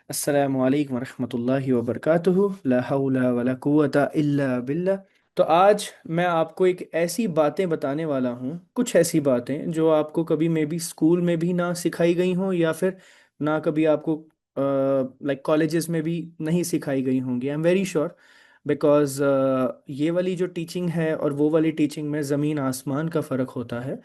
अस्सलामु अलैकुम वरहमतुल्लाहि वबरकातुहु ला हौला वला कुव्वता इल्ला बिल्ला। तो आज मैं आपको एक ऐसी बातें बताने वाला हूँ, कुछ ऐसी बातें जो आपको कभी मे बी स्कूल में भी ना सिखाई गई हों या फिर ना कभी आपको लाइक कॉलेजेस में भी नहीं सिखाई गई होंगी। I am very sure because ये वाली जो टीचिंग है और वो वाली टीचिंग में ज़मीन आसमान का फ़र्क होता है।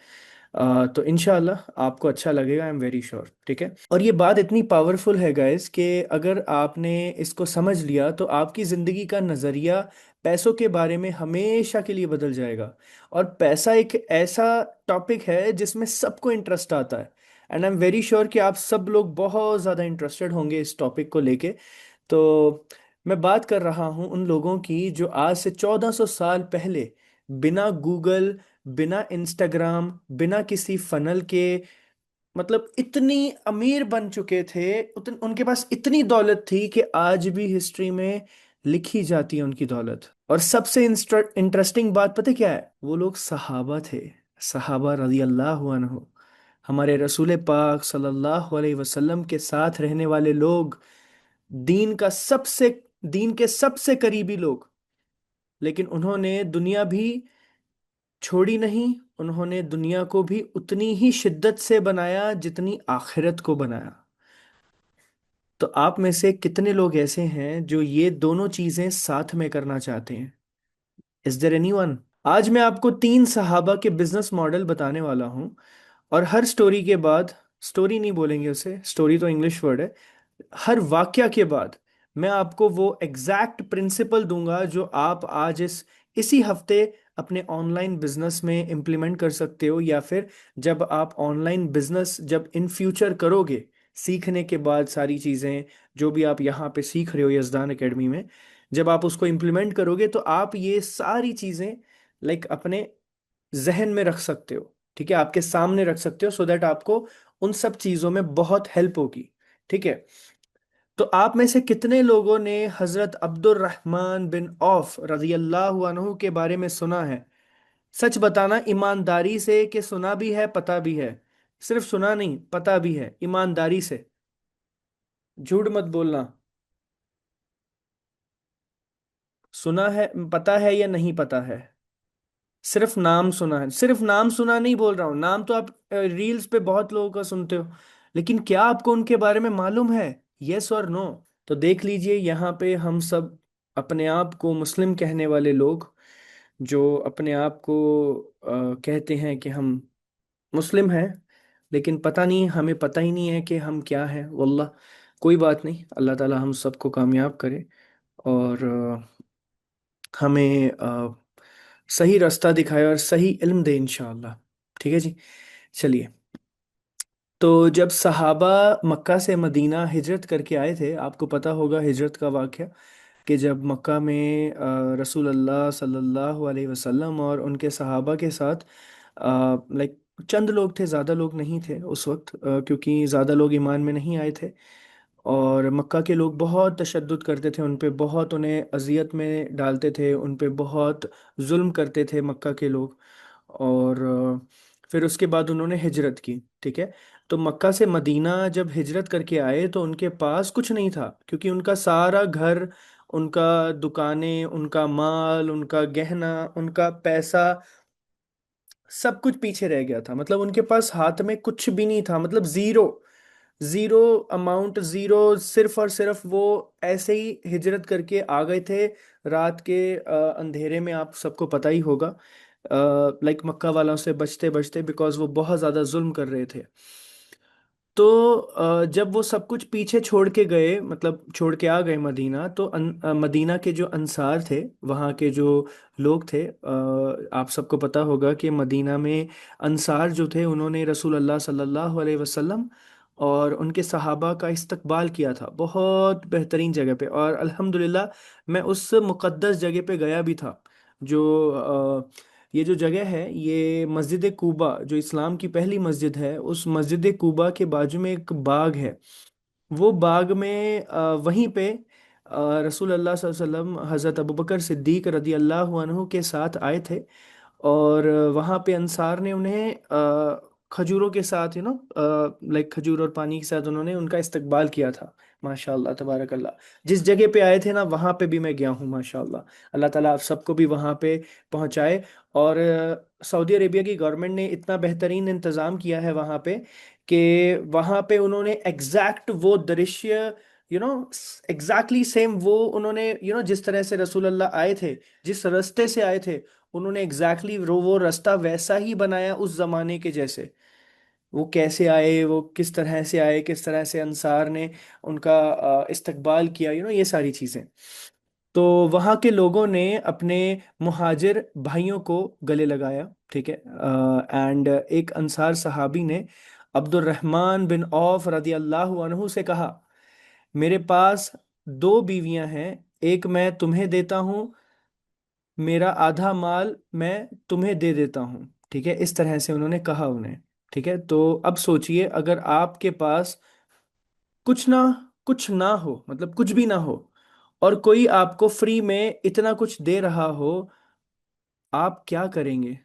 तो इंशाल्लाह आपको अच्छा लगेगा, आई एम वेरी श्योर। ठीक है, और ये बात इतनी पावरफुल है गाइस कि अगर आपने इसको समझ लिया तो आपकी ज़िंदगी का नज़रिया पैसों के बारे में हमेशा के लिए बदल जाएगा। और पैसा एक ऐसा टॉपिक है जिसमें सबको इंटरेस्ट आता है, and I am very sure कि आप सब लोग बहुत ज़्यादा इंटरेस्टेड होंगे इस टॉपिक को लेके। तो मैं बात कर रहा हूँ उन लोगों की जो आज से 1400 साल पहले बिना गूगल, बिना इंस्टाग्राम, बिना किसी फनल के, मतलब इतनी अमीर बन चुके थे। उनके पास इतनी दौलत थी कि आज भी हिस्ट्री में लिखी जाती है उनकी दौलत। और सबसे इंटरेस्टिंग बात पता है क्या है? वो लोग सहाबा थे। सहाबा रजी अल्लाह अन्हु, हमारे रसूल पाक सल्लल्लाहु अलैहि वसल्लम के साथ रहने वाले लोग, दीन का सबसे दीन के सबसे करीबी लोग। लेकिन उन्होंने दुनिया भी छोड़ी नहीं, उन्होंने दुनिया को भी उतनी ही शिद्दत से बनाया जितनी आखिरत को बनाया। तो आप में से कितने लोग ऐसे हैं जो ये दोनों चीजें साथ में करना चाहते हैं? Is there anyone? आज मैं आपको तीन सहाबा के बिजनेस मॉडल बताने वाला हूँ। और हर स्टोरी के बाद, स्टोरी नहीं बोलेंगे उसे, स्टोरी तो इंग्लिश वर्ड है, हर वाक्या के बाद मैं आपको वो एग्जैक्ट प्रिंसिपल दूंगा जो आप आज इसी हफ्ते अपने ऑनलाइन बिजनेस में इम्प्लीमेंट कर सकते हो। या फिर जब आप ऑनलाइन बिजनेस जब इन फ्यूचर करोगे, सीखने के बाद सारी चीज़ें जो भी आप यहाँ पे सीख रहे हो यजदान एकेडमी में, जब आप उसको इम्प्लीमेंट करोगे तो आप ये सारी चीज़ें लाइक अपने जहन में रख सकते हो। ठीक है, आपके सामने रख सकते हो, सो दैट आपको उन सब चीज़ों में बहुत हेल्प होगी। ठीक है, तो आप में से कितने लोगों ने हजरत अब्दुर्रहमान बिन औफ रजी अल्लाह अन्हु के बारे में सुना है? सच बताना ईमानदारी से कि सुना भी है, पता भी है। सिर्फ सुना नहीं, पता भी है, ईमानदारी से। झूठ मत बोलना। सुना है, पता है या नहीं पता है? सिर्फ नाम सुना है? सिर्फ नाम सुना नहीं बोल रहा हूँ, नाम तो आप रील्स पे बहुत लोगों का सुनते हो, लेकिन क्या आपको उनके बारे में मालूम है? यस और नो? तो देख लीजिए, यहाँ पे हम सब अपने आप को मुस्लिम कहने वाले लोग, जो अपने आप को कहते हैं कि हम मुस्लिम हैं, लेकिन पता नहीं, हमें पता ही नहीं है कि हम क्या हैं वल्लाह। कोई बात नहीं, अल्लाह ताला हम सबको कामयाब करे और हमें सही रास्ता दिखाए और सही इल्म दे इंशाअल्लाह। ठीक है जी, चलिए। तो जब सहाबा मक्का से मदीना हिजरत करके आए थे, आपको पता होगा हिजरत का वाक़या, कि जब मक्का में रसूल अल्लाह सल्लल्लाहु अलैहि वसल्लम और उनके सहाबा के साथ लाइक चंद लोग थे, ज़्यादा लोग नहीं थे उस वक्त, क्योंकि ज़्यादा लोग ईमान में नहीं आए थे। और मक्का के लोग बहुत तशद्दुद करते थे उन पे, बहुत उन्हें अजियत में डालते थे, उन पे बहुत जुल्म करते थे मक्का के लोग। और फिर उसके बाद उन्होंने हिजरत की। ठीक है, तो मक्का से मदीना जब हिजरत करके आए तो उनके पास कुछ नहीं था, क्योंकि उनका सारा घर, उनका दुकानें, उनका माल, उनका गहना, उनका पैसा, सब कुछ पीछे रह गया था। मतलब उनके पास हाथ में कुछ भी नहीं था, मतलब जीरो, जीरो अमाउंट, जीरो। सिर्फ और सिर्फ वो ऐसे ही हिजरत करके आ गए थे रात के अंधेरे में। आप सबको पता ही होगा, लाइक मक्का वालों से बचते बचते, बिकॉज वो बहुत ज़्यादा जुल्म कर रहे थे। तो जब वो सब कुछ पीछे छोड़ के गए, मतलब छोड़ के आ गए मदीना, तो मदीना के जो अंसार थे, वहाँ के जो लोग थे, आप सबको पता होगा कि मदीना में अंसार जो थे उन्होंने रसूल अल्लाह सल्लल्लाहु अलैहि वसल्लम और उनके सहाबा का इस्तकबाल किया था बहुत बेहतरीन जगह पे। और अल्हम्दुलिल्लाह मैं उस मुक़द्दस जगह पे गया भी था। जो ये जो जगह है, ये मस्जिद कूबा, जो इस्लाम की पहली मस्जिद है, उस मस्जिद कूबा के बाजू में एक बाग है। वो बाग में वहीं पे रसूल अल्लाह सल्लल्लाहु अलैहि वसल्लम हज़रत अबू बकर सिद्दीक रदी अल्लाह अन्हु के साथ आए थे। और वहाँ पे अंसार ने उन्हें खजूरों के साथ, लाइक खजूर और पानी के साथ उन्होंने उनका इस्तकबाल किया था। माशाल्लाह तबारकल्लाह। जिस जगह पे आए थे ना वहाँ पे भी मैं गया हूँ माशाल्लाह। अल्लाह ताला आप सबको भी वहाँ पे पहुँचाए। और सऊदी अरेबिया की गवर्नमेंट ने इतना बेहतरीन इंतज़ाम किया है वहाँ पे कि वहाँ पे उन्होंने एग्जैक्ट वो दृश्य, यू नो एग्जैक्टली सेम वो उन्होंने, जिस तरह से रसूल अल्लाह आए थे, जिस रास्ते से आए थे, उन्होंने एग्जैक्टली वो रास्ता वैसा ही बनाया उस जमाने के जैसे। वो कैसे आए, वो किस तरह से आए, किस तरह से अंसार ने उनका इस्तकबाल किया, ये सारी चीज़ें। तो वहाँ के लोगों ने अपने मुहाजिर भाइयों को गले लगाया, ठीक है। एंड एक अंसार सहाबी ने अब्दुर्रहमान बिन औफ रदी अल्लाह अन्हु से कहा, मेरे पास दो बीवियां हैं, एक मैं तुम्हें देता हूँ, मेरा आधा माल मैं तुम्हें दे देता हूँ, ठीक है। इस तरह से उन्होंने कहा उन्हें, ठीक है। तो अब सोचिए, अगर आपके पास कुछ ना कुछ ना हो, मतलब कुछ भी ना हो, और कोई आपको फ्री में इतना कुछ दे रहा हो, आप क्या करेंगे?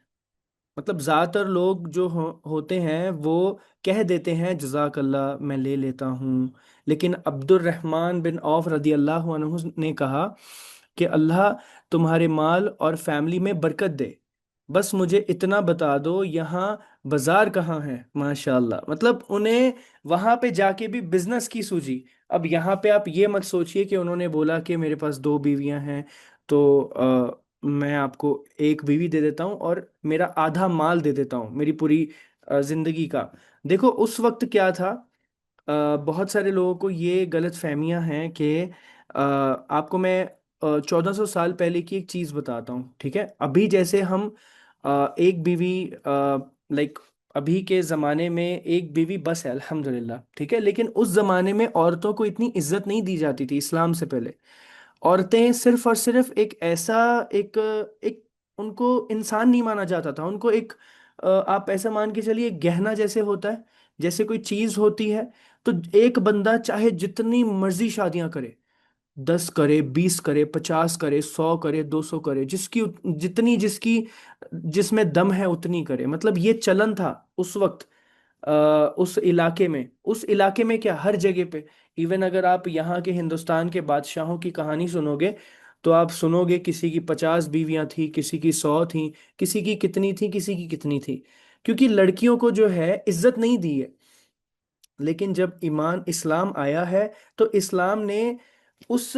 मतलब ज्यादातर लोग जो होते हैं वो कह देते हैं जज़ाक अल्लाह, मैं ले लेता हूँ। लेकिन अब्दुर्रहमान बिन औफ रदी अल्लाह अन्हु ने कहा कि अल्लाह तुम्हारे माल और फैमिली में बरकत दे, बस मुझे इतना बता दो यहाँ बाजार कहाँ है। माशाल्लाह, मतलब उन्हें वहां पे जाके भी बिजनेस की सूझी। अब यहाँ पे आप ये मत सोचिए कि उन्होंने बोला कि मेरे पास दो बीवियां हैं, तो मैं आपको एक बीवी दे देता हूँ और मेरा आधा माल दे देता हूँ मेरी पूरी जिंदगी का। देखो उस वक्त क्या था, बहुत सारे लोगों को ये गलत फहमियां हैं कि आपको मैं 1400 साल पहले की एक चीज़ बताता हूँ, ठीक है। अभी जैसे हम एक बीवी, लाइक अभी के ज़माने में एक बीवी बस है अल्हम्दुलिल्लाह, ठीक है। लेकिन उस ज़माने में औरतों को इतनी इज्जत नहीं दी जाती थी इस्लाम से पहले। औरतें सिर्फ और सिर्फ एक ऐसा, एक एक उनको इंसान नहीं माना जाता था, उनको एक आप ऐसा मान के चलिए, एक गहना जैसे होता है, जैसे कोई चीज होती है। तो एक बंदा चाहे जितनी मर्जी शादियां करे, 10 करे, 20 करे, 50 करे, 100 करे, 200 करे, जितनी जिसकी जिसमें दम है उतनी करे। मतलब ये चलन था उस वक्त। उस इलाके में क्या, हर जगह पे। इवन अगर आप यहाँ के हिंदुस्तान के बादशाहों की कहानी सुनोगे, तो आप सुनोगे किसी की 50 बीवियां थी, किसी की 100 थी, किसी की कितनी थी, किसी की कितनी थी। क्योंकि लड़कियों को जो है इज्जत नहीं दी है। लेकिन जब ईमान इस्लाम आया है, तो इस्लाम ने उस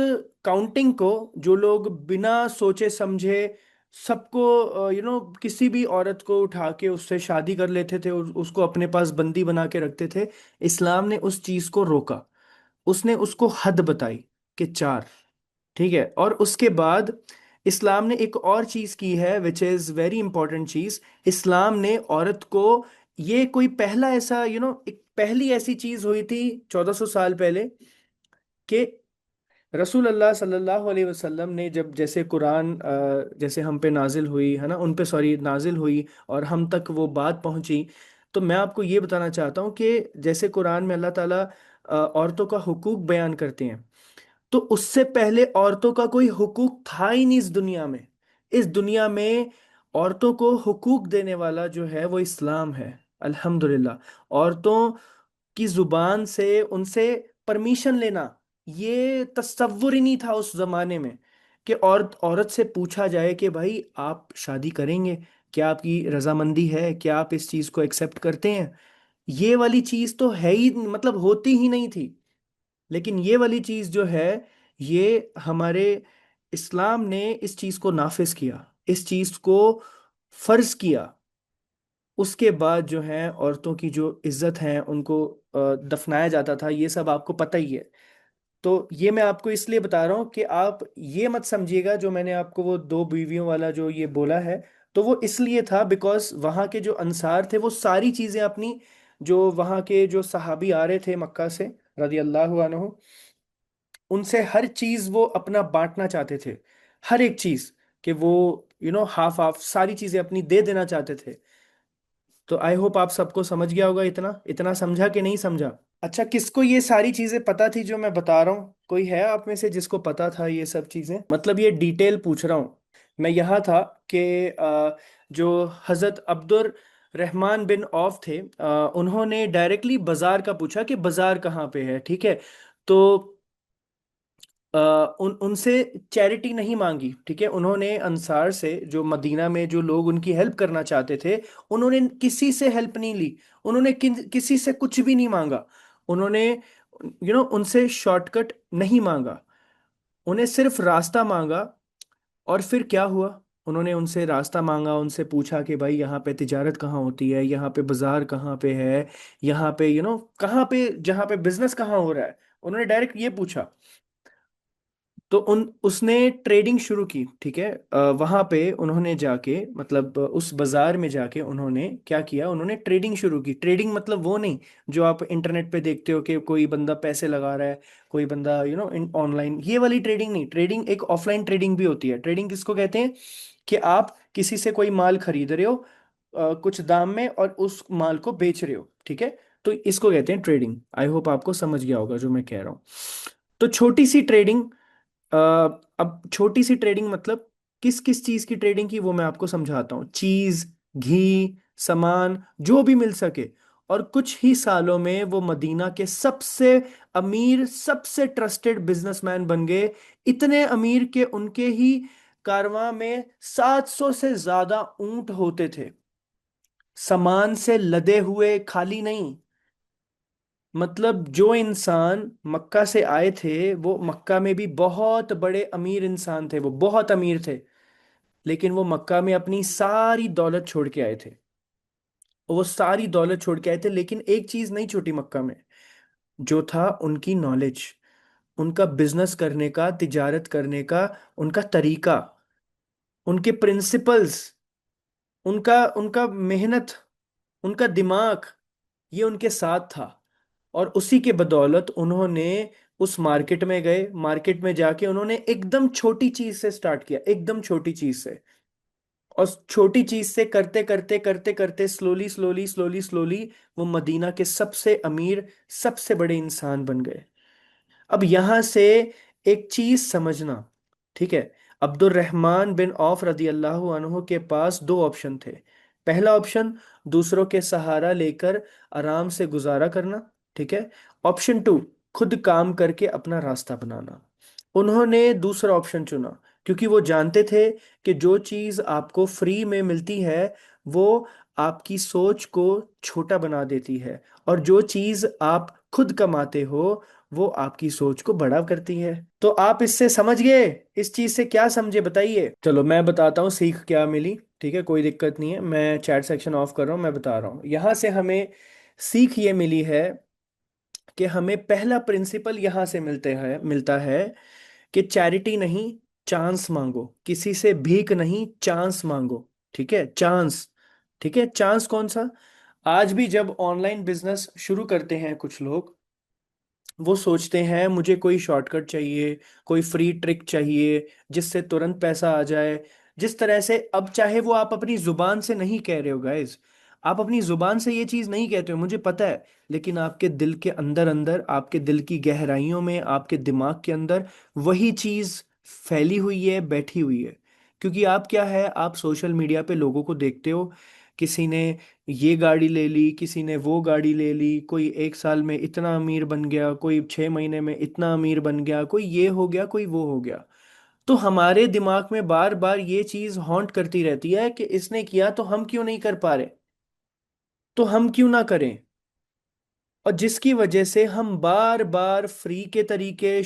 काउंटिंग को, जो लोग बिना सोचे समझे सबको, किसी भी औरत को उठा के उससे शादी कर लेते थे और उसको अपने पास बंदी बना के रखते थे, इस्लाम ने उस चीज को रोका। उसने उसको हद बताई कि चार, ठीक है। और उसके बाद इस्लाम ने एक और चीज की है विच इज वेरी इंपॉर्टेंट चीज। इस्लाम ने औरत को, ये कोई पहला ऐसा, एक पहली ऐसी चीज हुई थी 1400 साल पहले कि रसूल अल्लाह सल्लल्लाहु अलैहि वसल्लम ने, जब जैसे कुरान जैसे हम पे नाजिल हुई है ना, उन पे सॉरी नाजिल हुई और हम तक वो बात पहुंची। तो मैं आपको ये बताना चाहता हूँ कि जैसे कुरान में अल्लाह ताला औरतों का हुकूक बयान करते हैं, तो उससे पहले औरतों का कोई हुकूक था ही नहीं इस दुनिया में। इस दुनिया में औरतों को हुकूक देने वाला जो है वो इस्लाम है, अल्हम्दुलिल्लाह। औरतों की जुबान से उनसे परमिशन लेना, ये तसव्वुर ही नहीं था उस जमाने में, कि औरत औरत से पूछा जाए कि भाई आप शादी करेंगे, क्या आपकी रजामंदी है, क्या आप इस चीज को एक्सेप्ट करते हैं। ये वाली चीज तो है ही, मतलब होती ही नहीं थी। लेकिन ये वाली चीज जो है, ये हमारे इस्लाम ने इस चीज को नाफिज किया, इस चीज को फर्ज किया। उसके बाद जो है औरतों की जो इज्जत है उनको दफनाया जाता था, ये सब आपको पता ही है। तो ये मैं आपको इसलिए बता रहा हूँ कि आप ये मत समझिएगा, जो मैंने आपको वो दो बीवियों वाला जो ये बोला है, तो वो इसलिए था बिकॉज वहाँ के जो अंसार थे वो सारी चीज़ें अपनी, जो वहाँ के जो सहाबी आ रहे थे मक्का से रदी अल्लाह अन्हु, उनसे हर चीज़ वो अपना बांटना चाहते थे। हर एक चीज़, कि वो हाफ हाफ सारी चीज़ें अपनी दे देना चाहते थे। तो आई होप आप सबको समझ गया होगा, इतना इतना समझा कि नहीं समझा? अच्छा, किसको ये सारी चीजें पता थी जो मैं बता रहा हूँ? कोई है आप में से जिसको पता था ये सब चीजें? मतलब ये डिटेल पूछ रहा हूँ। मैं यहाँ था कि जो हजरत अब्दुर रहमान बिन औफ थे, उन्होंने डायरेक्टली बाजार का पूछा कि बाजार कहाँ पे है, ठीक है। तो उनसे चैरिटी नहीं मांगी, ठीक है। उन्होंने अंसार से, जो मदीना में जो लोग उनकी हेल्प करना चाहते थे, उन्होंने किसी से हेल्प नहीं ली। उन्होंने किसी से कुछ भी नहीं मांगा। उन्होंने उनसे शॉर्टकट नहीं मांगा। उन्हें सिर्फ रास्ता मांगा। और फिर क्या हुआ? उन्होंने उनसे रास्ता मांगा, उनसे पूछा कि भाई यहाँ पे तिजारत कहाँ होती है, यहाँ पे बाजार कहाँ पे है, यहाँ पे कहाँ पे, जहाँ पे बिजनेस कहाँ हो रहा है। उन्होंने डायरेक्ट ये पूछा। तो उसने ट्रेडिंग शुरू की, ठीक है। वहां पे उन्होंने जाके, मतलब उस बाजार में जाके उन्होंने क्या किया, उन्होंने ट्रेडिंग शुरू की। ट्रेडिंग मतलब वो नहीं जो आप इंटरनेट पे देखते हो कि कोई बंदा पैसे लगा रहा है, कोई बंदा ऑनलाइन, ये वाली ट्रेडिंग नहीं। ट्रेडिंग एक ऑफलाइन ट्रेडिंग भी होती है। ट्रेडिंग किसको कहते हैं? कि आप किसी से कोई माल खरीद रहे हो कुछ दाम में, और उस माल को बेच रहे हो, ठीक है। तो इसको कहते हैं ट्रेडिंग। आई होप आपको समझ गया होगा जो मैं कह रहा हूँ। तो छोटी सी ट्रेडिंग, अ, अब छोटी सी ट्रेडिंग मतलब किस किस चीज की ट्रेडिंग की, वो मैं आपको समझाता हूँ। चीज, घी, सामान, जो भी मिल सके। और कुछ ही सालों में वो मदीना के सबसे अमीर, सबसे ट्रस्टेड बिजनेसमैन बन गए। इतने अमीर के उनके ही कारवां में 700 से ज्यादा ऊंट होते थे, सामान से लदे हुए, खाली नहीं। मतलब जो इंसान मक्का से आए थे, वो मक्का में भी बहुत बड़े अमीर इंसान थे, वो बहुत अमीर थे। लेकिन वो मक्का में अपनी सारी दौलत छोड़ के आए थे। वो सारी दौलत छोड़ के आए थे, लेकिन एक चीज नहीं छूटी मक्का में, जो था उनकी नॉलेज, उनका बिजनेस करने का, तिजारत करने का, उनका तरीका, उनके प्रिंसिपल्स, उनका उनका मेहनत, उनका दिमाग, ये उनके साथ था। और उसी के बदौलत उन्होंने उस मार्केट में गए। मार्केट में जाके उन्होंने एकदम छोटी चीज से स्टार्ट किया, एकदम छोटी चीज से। और छोटी चीज से करते करते करते करते, स्लोली स्लोली स्लोली स्लोली, वो मदीना के सबसे अमीर, सबसे बड़े इंसान बन गए। अब यहां से एक चीज समझना, ठीक है। अब्दुर्रहमान बिन औफ रदी अल्लाह अन्हु के पास दो ऑप्शन थे। पहला ऑप्शन, दूसरों के सहारा लेकर आराम से गुजारा करना, ठीक है। ऑप्शन टू, खुद काम करके अपना रास्ता बनाना। उन्होंने दूसरा ऑप्शन चुना, क्योंकि वो जानते थे कि जो चीज आपको फ्री में मिलती है, वो आपकी सोच को छोटा बना देती है। और जो चीज आप खुद कमाते हो, वो आपकी सोच को बड़ा करती है। तो आप इससे समझ गए? इस चीज से क्या समझे बताइए। चलो मैं बताता हूँ सीख क्या मिली, ठीक है। कोई दिक्कत नहीं है, मैं चैट सेक्शन ऑफ कर रहा हूँ, मैं बता रहा हूँ। यहाँ से हमें सीख ये मिली है कि हमें पहला प्रिंसिपल यहाँ से मिलता है कि चैरिटी नहीं, चांस मांगो। किसी से भीख नहीं, चांस मांगो, ठीक है। चांस, ठीक है। चांस कौन सा? आज भी जब ऑनलाइन बिजनेस शुरू करते हैं कुछ लोग, वो सोचते हैं मुझे कोई शॉर्टकट चाहिए, कोई फ्री ट्रिक चाहिए जिससे तुरंत पैसा आ जाए। जिस तरह से, अब चाहे वो आप अपनी जुबान से नहीं कह रहे हो गाइस, आप अपनी जुबान से ये चीज नहीं कहते हो, मुझे पता है। लेकिन आपके दिल के अंदर अंदर, आपके दिल की गहराइयों में, आपके दिमाग के अंदर वही चीज फैली हुई है, बैठी हुई है। क्योंकि आप क्या है, आप सोशल मीडिया पे लोगों को देखते हो। किसी ने ये गाड़ी ले ली, किसी ने वो गाड़ी ले ली, कोई एक साल में इतना अमीर बन गया, कोई 6 महीने में इतना अमीर बन गया, कोई ये हो गया, कोई वो हो गया। तो हमारे दिमाग में बार बार ये चीज हॉन्ट करती रहती है कि इसने किया तो हम क्यों नहीं कर पा रहे, तो हम क्यों ना करें। और जिसकी वजह से हम बार बार फ्री के तरीके,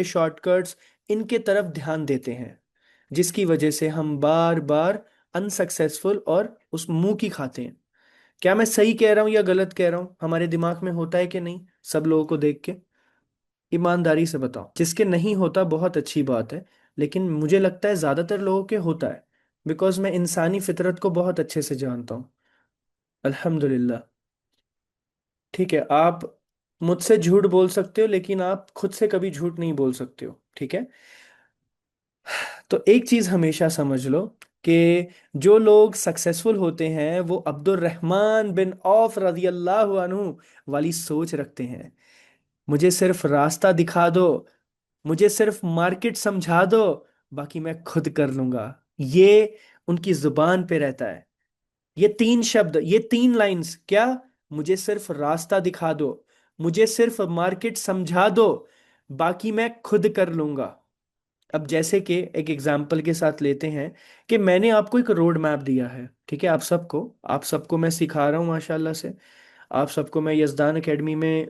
शॉर्टकट्स, इनके तरफ ध्यान देते हैं। जिसकी वजह से हम बार बार अनसक्सेसफुल और उस मुंह की खाते हैं। क्या मैं सही कह रहा हूं या गलत कह रहा हूं? हमारे दिमाग में होता है कि नहीं, सब लोगों को देख के? ईमानदारी से बताओ। जिसके नहीं होता बहुत अच्छी बात है, लेकिन मुझे लगता है ज्यादातर लोगों के होता है। बिकॉज मैं इंसानी फितरत को बहुत अच्छे से जानता हूँ। अल्हम्दुलिल्लाह। ठीक है, आप मुझसे झूठ बोल सकते हो, लेकिन आप खुद से कभी झूठ नहीं बोल सकते हो, ठीक है। तो एक चीज हमेशा समझ लो कि जो लोग सक्सेसफुल होते हैं, वो अब्दुर्रहमान बिन औफ रजी अल्लाह अन्हु वाली सोच रखते हैं। मुझे सिर्फ रास्ता दिखा दो, मुझे सिर्फ मार्केट समझा दो, बाकी मैं खुद कर लूंगा। ये उनकी जुबान पे रहता है। ये तीन शब्द, ये तीन लाइंस, क्या? मुझे सिर्फ रास्ता दिखा दो, मुझे सिर्फ मार्केट समझा दो, बाकी मैं खुद कर लूंगा। अब जैसे कि एक एग्जाम्पल के साथ लेते हैं कि मैंने आपको एक रोड मैप दिया है, ठीक है, आप सबको मैं सिखा रहा हूँ माशाल्लाह से। आप सबको मैं यज़दान एकेडमी में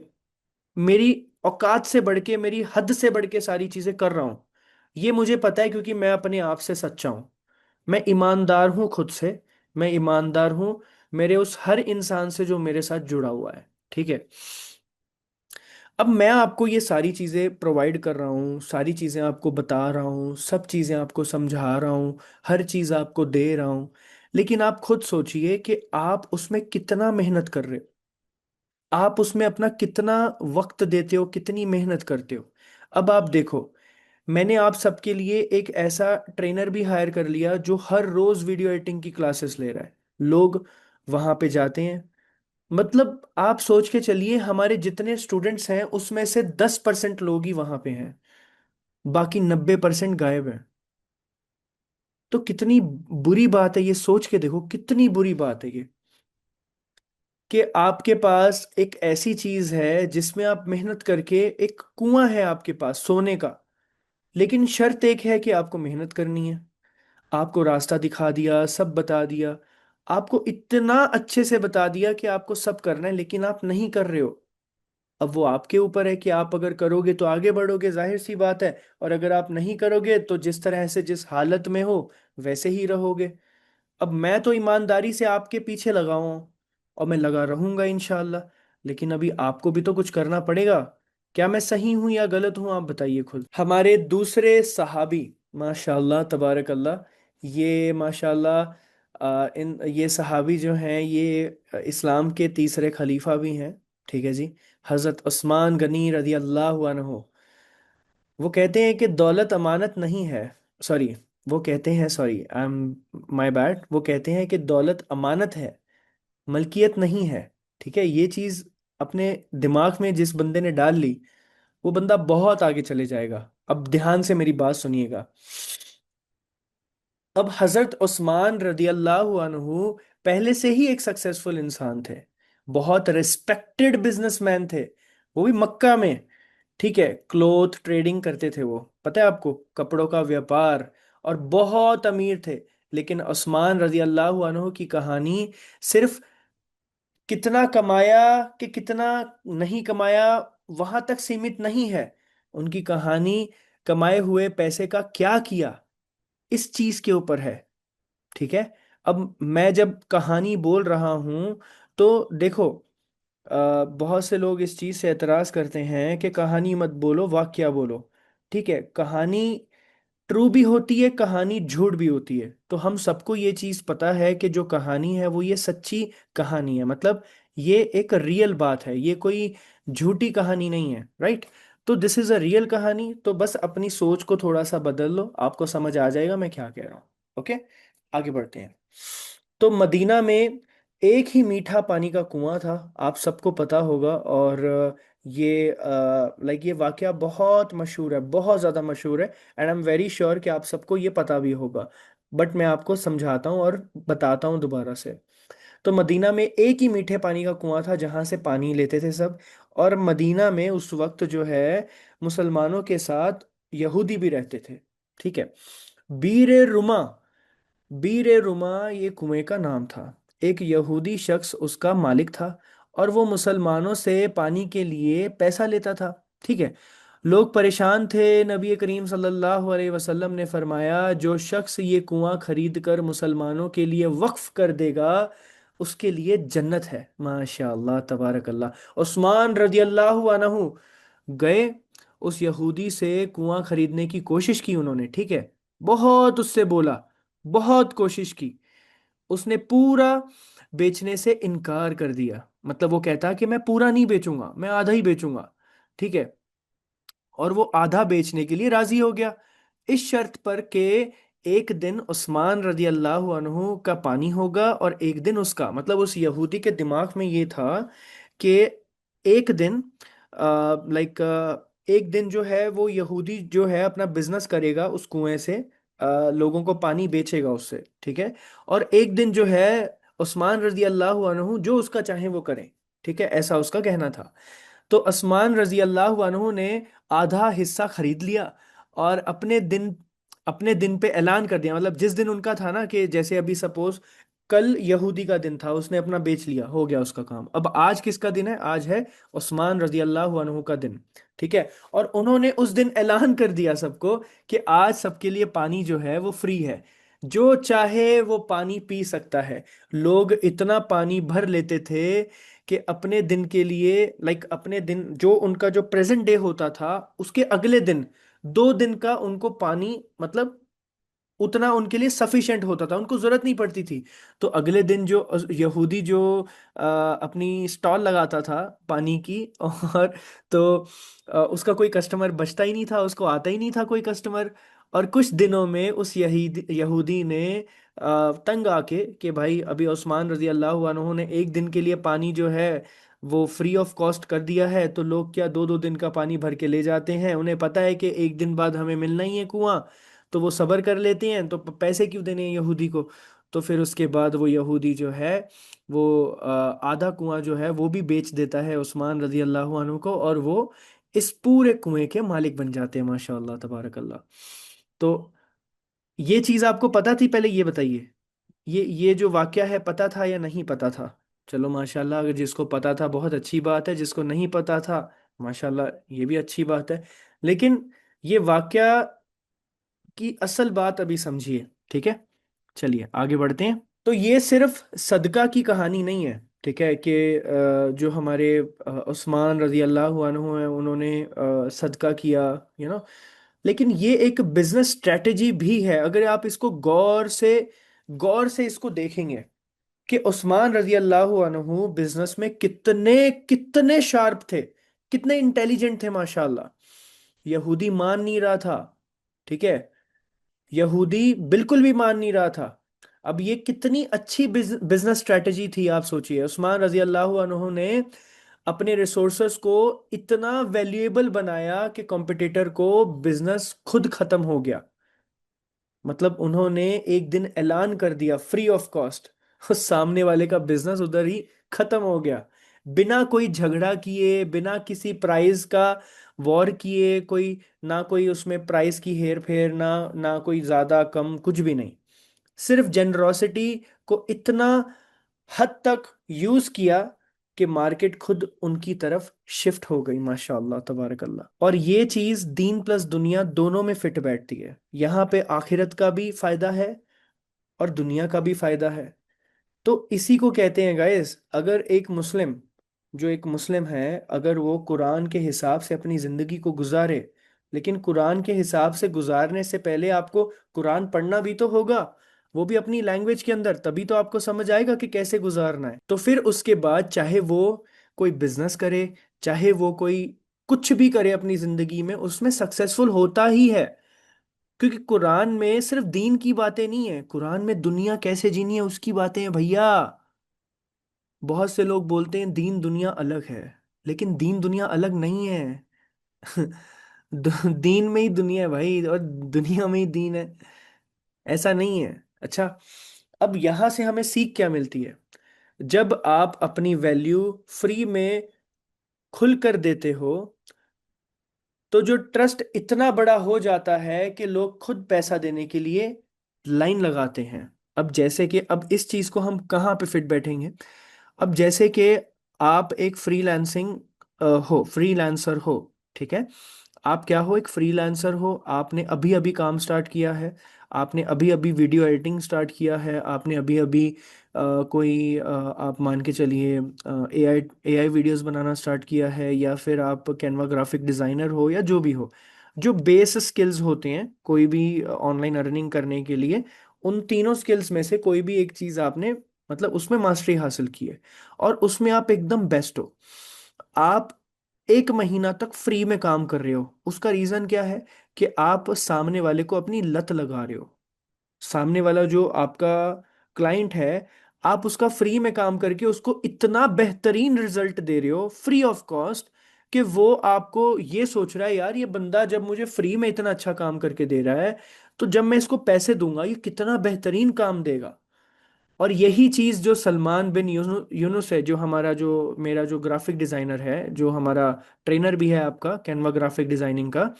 मेरी औकात से बढ़ के, मेरी हद से बढ़ के सारी चीज़ें कर रहा हूँ। ये मुझे पता है क्योंकि मैं अपने आप से सच्चा हूँ। मैं ईमानदार हूँ खुद से। मैं ईमानदार हूँ मेरे उस हर इंसान से जो मेरे साथ जुड़ा हुआ है, ठीक है। अब मैं आपको ये सारी चीज़ें प्रोवाइड कर रहा हूँ, सारी चीज़ें आपको बता रहा हूँ, सब चीज़ें आपको समझा रहा हूँ, हर चीज़ आपको दे रहा हूँ। लेकिन आप खुद सोचिए कि आप उसमें कितना मेहनत कर रहे हो। आप उसमें अपना कितना वक्त देते हो, कितनी मेहनत करते हो। अब आप देखो, मैंने आप सबके लिए एक ऐसा ट्रेनर भी हायर कर लिया जो हर रोज वीडियो एडिटिंग की क्लासेस ले रहा है। लोग वहां पे जाते हैं। मतलब आप सोच के चलिए, हमारे जितने स्टूडेंट्स हैं उसमें से 10% लोग ही वहां पे हैं, बाकी 90% गायब हैं। तो कितनी बुरी बात है, ये सोच के देखो कितनी बुरी बात है ये, कि आपके पास एक ऐसी चीज है जिसमें आप मेहनत करके, एक कुआं है आपके पास सोने का, लेकिन शर्त एक है कि आपको मेहनत करनी है। आपको रास्ता दिखा दिया, सब बता दिया, आपको इतना अच्छे से बता दिया कि आपको सब करना है, लेकिन आप नहीं कर रहे हो। अब वो आपके ऊपर है कि आप अगर करोगे तो आगे बढ़ोगे, जाहिर सी बात है। और अगर आप नहीं करोगे तो जिस तरह से, जिस हालत में हो वैसे ही रहोगे। अब मैं तो ईमानदारी से आपके पीछे लगा हुआ हूं और मैं लगा रहूंगा इंशाल्लाह। लेकिन अभी आपको भी तो कुछ करना पड़ेगा। क्या मैं सही हूं या गलत हूं, आप बताइए खुद। हमारे दूसरे सहाबी, माशाल्लाह तबारक अल्लाह, ये माशाल्लाह, इन ये सहाबी जो हैं ये इस्लाम के तीसरे खलीफा भी हैं, ठीक है जी। हज़रत उस्मान गनी रदी अल्लाह अन्हो। वो कहते हैं कि दौलत अमानत नहीं है। सॉरी, वो कहते हैं, sorry I am my bad, वो कहते हैं कि दौलत अमानत है, मलकियत नहीं है। ठीक है, ये चीज़ अपने दिमाग में जिस बंदे ने डाल ली, वो बंदा बहुत आगे चले जाएगा। अब ध्यान से मेरी बात सुनिएगा। अब हजरत उस्मान रदी अल्लाह अन्हु पहले से ही एक सक्सेसफुल इंसान थे, बहुत रिस्पेक्टेड बिजनेसमैन थे। वो भी मक्का में, ठीक है, क्लोथ ट्रेडिंग करते थे वो, पता है आपको, कपड़ों का व्यापार, और बहुत अमीर थे। लेकिन उस्मान रजी अल्लाह अन्हु की कहानी सिर्फ कितना कमाया कि कितना नहीं कमाया वहां तक सीमित नहीं है। उनकी कहानी कमाए हुए पैसे का क्या किया, इस चीज के ऊपर है, ठीक है। अब मैं जब कहानी बोल रहा हूं तो देखो, बहुत से लोग इस चीज से एतराज करते हैं कि कहानी मत बोलो, वाकया बोलो। ठीक है, कहानी ट्रू भी होती है, कहानी झूठ भी होती है। तो हम सबको ये चीज पता है कि जो कहानी है वो ये सच्ची कहानी है, मतलब ये एक रियल बात है, ये कोई झूठी कहानी नहीं है, राइट। तो दिस इज अ रियल कहानी। तो बस अपनी सोच को थोड़ा सा बदल लो, आपको समझ आ जाएगा मैं क्या कह रहा हूँ। ओके, आगे बढ़ते हैं। तो मदीना में एक ही मीठा पानी का कुआं था, आप सबको पता होगा। और ये ये वाकया बहुत मशहूर है, बहुत ज़्यादा मशहूर है। And I am very sure कि आप सबको ये पता भी होगा। बट मैं आपको समझाता हूँ और बताता हूँ दोबारा से। तो मदीना में एक ही मीठे पानी का कुआं था जहाँ से पानी लेते थे सब। और मदीना में उस वक्त जो है मुसलमानों के साथ यहूदी भी रहते थे, ठीक है। बीर रुमा, बीर रुमा ये कुएं का नाम था। एक यहूदी शख्स उसका मालिक था, और वो मुसलमानों से पानी के लिए पैसा लेता था, ठीक है। लोग परेशान थे। नबी करीम सल्लल्लाहु अलैहि वसल्लम ने फरमाया, जो शख्स ये कुआं खरीद कर मुसलमानों के लिए वक्फ कर देगा उसके लिए जन्नत है। माशाअल्लाह तबारक अल्लाह। उस्मान रजी अल्लाह अन्हु गए, उस यहूदी से कुआं खरीदने की कोशिश की उन्होंने, ठीक है। बहुत उससे बोला, बहुत कोशिश की। उसने पूरा बेचने से इनकार कर दिया। मतलब वो कहता कि मैं पूरा नहीं बेचूंगा, मैं आधा ही बेचूंगा, ठीक है। और वो आधा बेचने के लिए राजी हो गया, इस शर्त पर कि एक दिन उस्मान रदी अल्लाह अन्हु का पानी होगा और एक दिन उसका। मतलब उस यहूदी के दिमाग में ये था कि एक दिन, एक दिन जो है वो यहूदी जो है अपना बिजनेस करेगा उस कुएं से, लोगों को पानी बेचेगा उससे, ठीक है। और एक दिन जो है उस्मान रजी अल्लाह अन्हु जो उसका चाहे वो करे, ठीक है, ऐसा उसका कहना था। तो उस्मान रजी अल्लाह अन्हु ने आधा हिस्सा खरीद लिया और अपने दिन पे ऐलान कर दिया। मतलब जिस दिन उनका था ना, कि जैसे अभी सपोज कल यहूदी का दिन था, उसने अपना बेच लिया, हो गया उसका काम। अब आज किसका दिन है? आज है उस्मान रजी अल्लाह अन्हु का दिन। ठीक है। और उन्होंने उस दिन ऐलान कर दिया सबको कि आज सबके लिए पानी जो है वो फ्री है, जो चाहे वो पानी पी सकता है। लोग इतना पानी भर लेते थे कि अपने दिन के लिए, लाइक अपने दिन जो उनका जो प्रेजेंट डे होता था, उसके अगले दिन 2 दिन का उनको पानी, मतलब उतना उनके लिए सफिशिएंट होता था, उनको जरूरत नहीं पड़ती थी। तो अगले दिन जो यहूदी जो अपनी स्टॉल लगाता था पानी की, और तो उसका कोई कस्टमर बचता ही नहीं था, उसको आता ही नहीं था कोई कस्टमर। और कुछ दिनों में उस यहूदी यहूदी ने तंग आके कि भाई अभी उस्मान रजी अल्लाह अन्हु ने एक दिन के लिए पानी जो है वो फ्री ऑफ कॉस्ट कर दिया है, तो लोग क्या 2-2 दिन का पानी भर के ले जाते हैं? उन्हें पता है कि एक दिन बाद हमें मिलना ही है कुआं, तो वो सब्र कर लेते हैं, तो पैसे क्यों देने हैं यहूदी को? तो फिर उसके बाद वो यहूदी जो है वो आधा कुआं जो है वो भी बेच देता है उस्मान रजी अल्लाह अन्हु को, और वो इस पूरे कुएं के मालिक बन जाते हैं, माशाअल्लाह तबारक अल्लाह। तो ये चीज़ आपको पता थी? पहले ये बताइए, ये जो वाकया है पता था या नहीं पता था? चलो माशाल्लाह, अगर जिसको पता था बहुत अच्छी बात है, जिसको नहीं पता था माशाल्लाह ये भी अच्छी बात है। लेकिन ये वाकया की असल बात अभी समझिए। ठीक है, चलिए आगे बढ़ते हैं। तो ये सिर्फ सदका की कहानी नहीं है, ठीक है, कि जो हमारे उस्मान रजी अल्लाह अन्हु हैं उन्होंने सदका किया, यू नो। लेकिन ये एक बिजनेस स्ट्रेटेजी भी है। अगर आप इसको गौर से इसको देखेंगे कि उस्मान रजी अल्लाह अन्हु बिजनेस में कितने कितने शार्प थे, कितने इंटेलिजेंट थे माशाल्लाह। यहूदी मान नहीं रहा था, ठीक है, यहूदी बिल्कुल भी मान नहीं रहा था। अब ये कितनी अच्छी बिजनेस स्ट्रेटेजी थी, आप सोचिए। उस्मान रजी अल्लाह अन्हु ने अपने रिसोर्सेस को इतना वैल्यूएबल बनाया कि कॉम्पिटिटर को बिजनेस खुद खत्म हो गया। मतलब उन्होंने एक दिन ऐलान कर दिया फ्री ऑफ कॉस्ट, उस सामने वाले का बिजनेस उधर ही खत्म हो गया, बिना कोई झगड़ा किए, बिना किसी प्राइस का वॉर किए, कोई ना कोई उसमें प्राइस की हेर फेर, ना ना कोई ज्यादा कम, कुछ भी नहीं। सिर्फ जेनरोसिटी को इतना हद तक यूज किया कि मार्केट खुद उनकी तरफ शिफ्ट हो गई, माशाअल्लाह तबारक अल्लाह। और ये चीज दीन प्लस दुनिया दोनों में फिट बैठती है। यहाँ पे आखिरत का भी फायदा है और दुनिया का भी फायदा है। तो इसी को कहते हैं गाइस, अगर एक मुस्लिम, जो एक मुस्लिम है, अगर वो कुरान के हिसाब से अपनी जिंदगी को गुजारे, लेकिन कुरान के हिसाब से गुजारने से पहले आपको कुरान पढ़ना भी तो होगा, वो भी अपनी लैंग्वेज के अंदर, तभी तो आपको समझ आएगा कि कैसे गुजारना है। तो फिर उसके बाद चाहे वो कोई बिजनेस करे, चाहे वो कोई कुछ भी करे अपनी जिंदगी में, उसमें सक्सेसफुल होता ही है। क्योंकि कुरान में सिर्फ दीन की बातें नहीं है, कुरान में दुनिया कैसे जीनी है उसकी बातें हैं भैया। बहुत से लोग बोलते हैं दीन दुनिया अलग है, लेकिन दीन दुनिया अलग नहीं है। दीन में ही दुनिया है भाई, और दुनिया में ही दीन है, ऐसा नहीं है। अच्छा, अब यहां से हमें सीख क्या मिलती है? जब आप अपनी वैल्यू फ्री में खुल कर देते हो, तो जो ट्रस्ट इतना बड़ा हो जाता है कि लोग खुद पैसा देने के लिए लाइन लगाते हैं। अब जैसे कि अब इस चीज को हम कहाँ पे फिट बैठेंगे? अब जैसे कि आप एक फ्रीलांसर हो, ठीक है। आप क्या हो? एक फ्रीलांसर हो, आपने अभी अभी काम स्टार्ट किया है, आपने अभी अभी वीडियो एडिटिंग स्टार्ट किया है, आपने अभी अभी कोई आप मान के चलिए एआई वीडियोस बनाना स्टार्ट किया है, या फिर आप कैनवा ग्राफिक डिज़ाइनर हो, या जो भी हो। जो बेस स्किल्स होते हैं कोई भी ऑनलाइन अर्निंग करने के लिए, उन तीनों स्किल्स में से कोई भी एक चीज़ आपने, मतलब उसमें मास्टरी हासिल की है, और उसमें आप एकदम बेस्ट हो। आप 1 महीना तक फ्री में काम कर रहे हो, उसका रीजन क्या है? कि आप सामने वाले को अपनी लत लगा रहे हो। सामने वाला जो आपका क्लाइंट है, आप उसका फ्री में काम करके उसको इतना बेहतरीन रिजल्ट दे रहे हो फ्री ऑफ कॉस्ट, कि वो आपको ये सोच रहा है यार ये बंदा जब मुझे फ्री में इतना अच्छा काम करके दे रहा है, तो जब मैं इसको पैसे दूंगा ये कितना बेहतरीन काम देगा। और यही चीज़ जो सलमान बिन यूनुस है, जो हमारा जो मेरा जो ग्राफिक डिज़ाइनर है, जो हमारा ट्रेनर भी है आपका कैनवा ग्राफिक डिज़ाइनिंग का,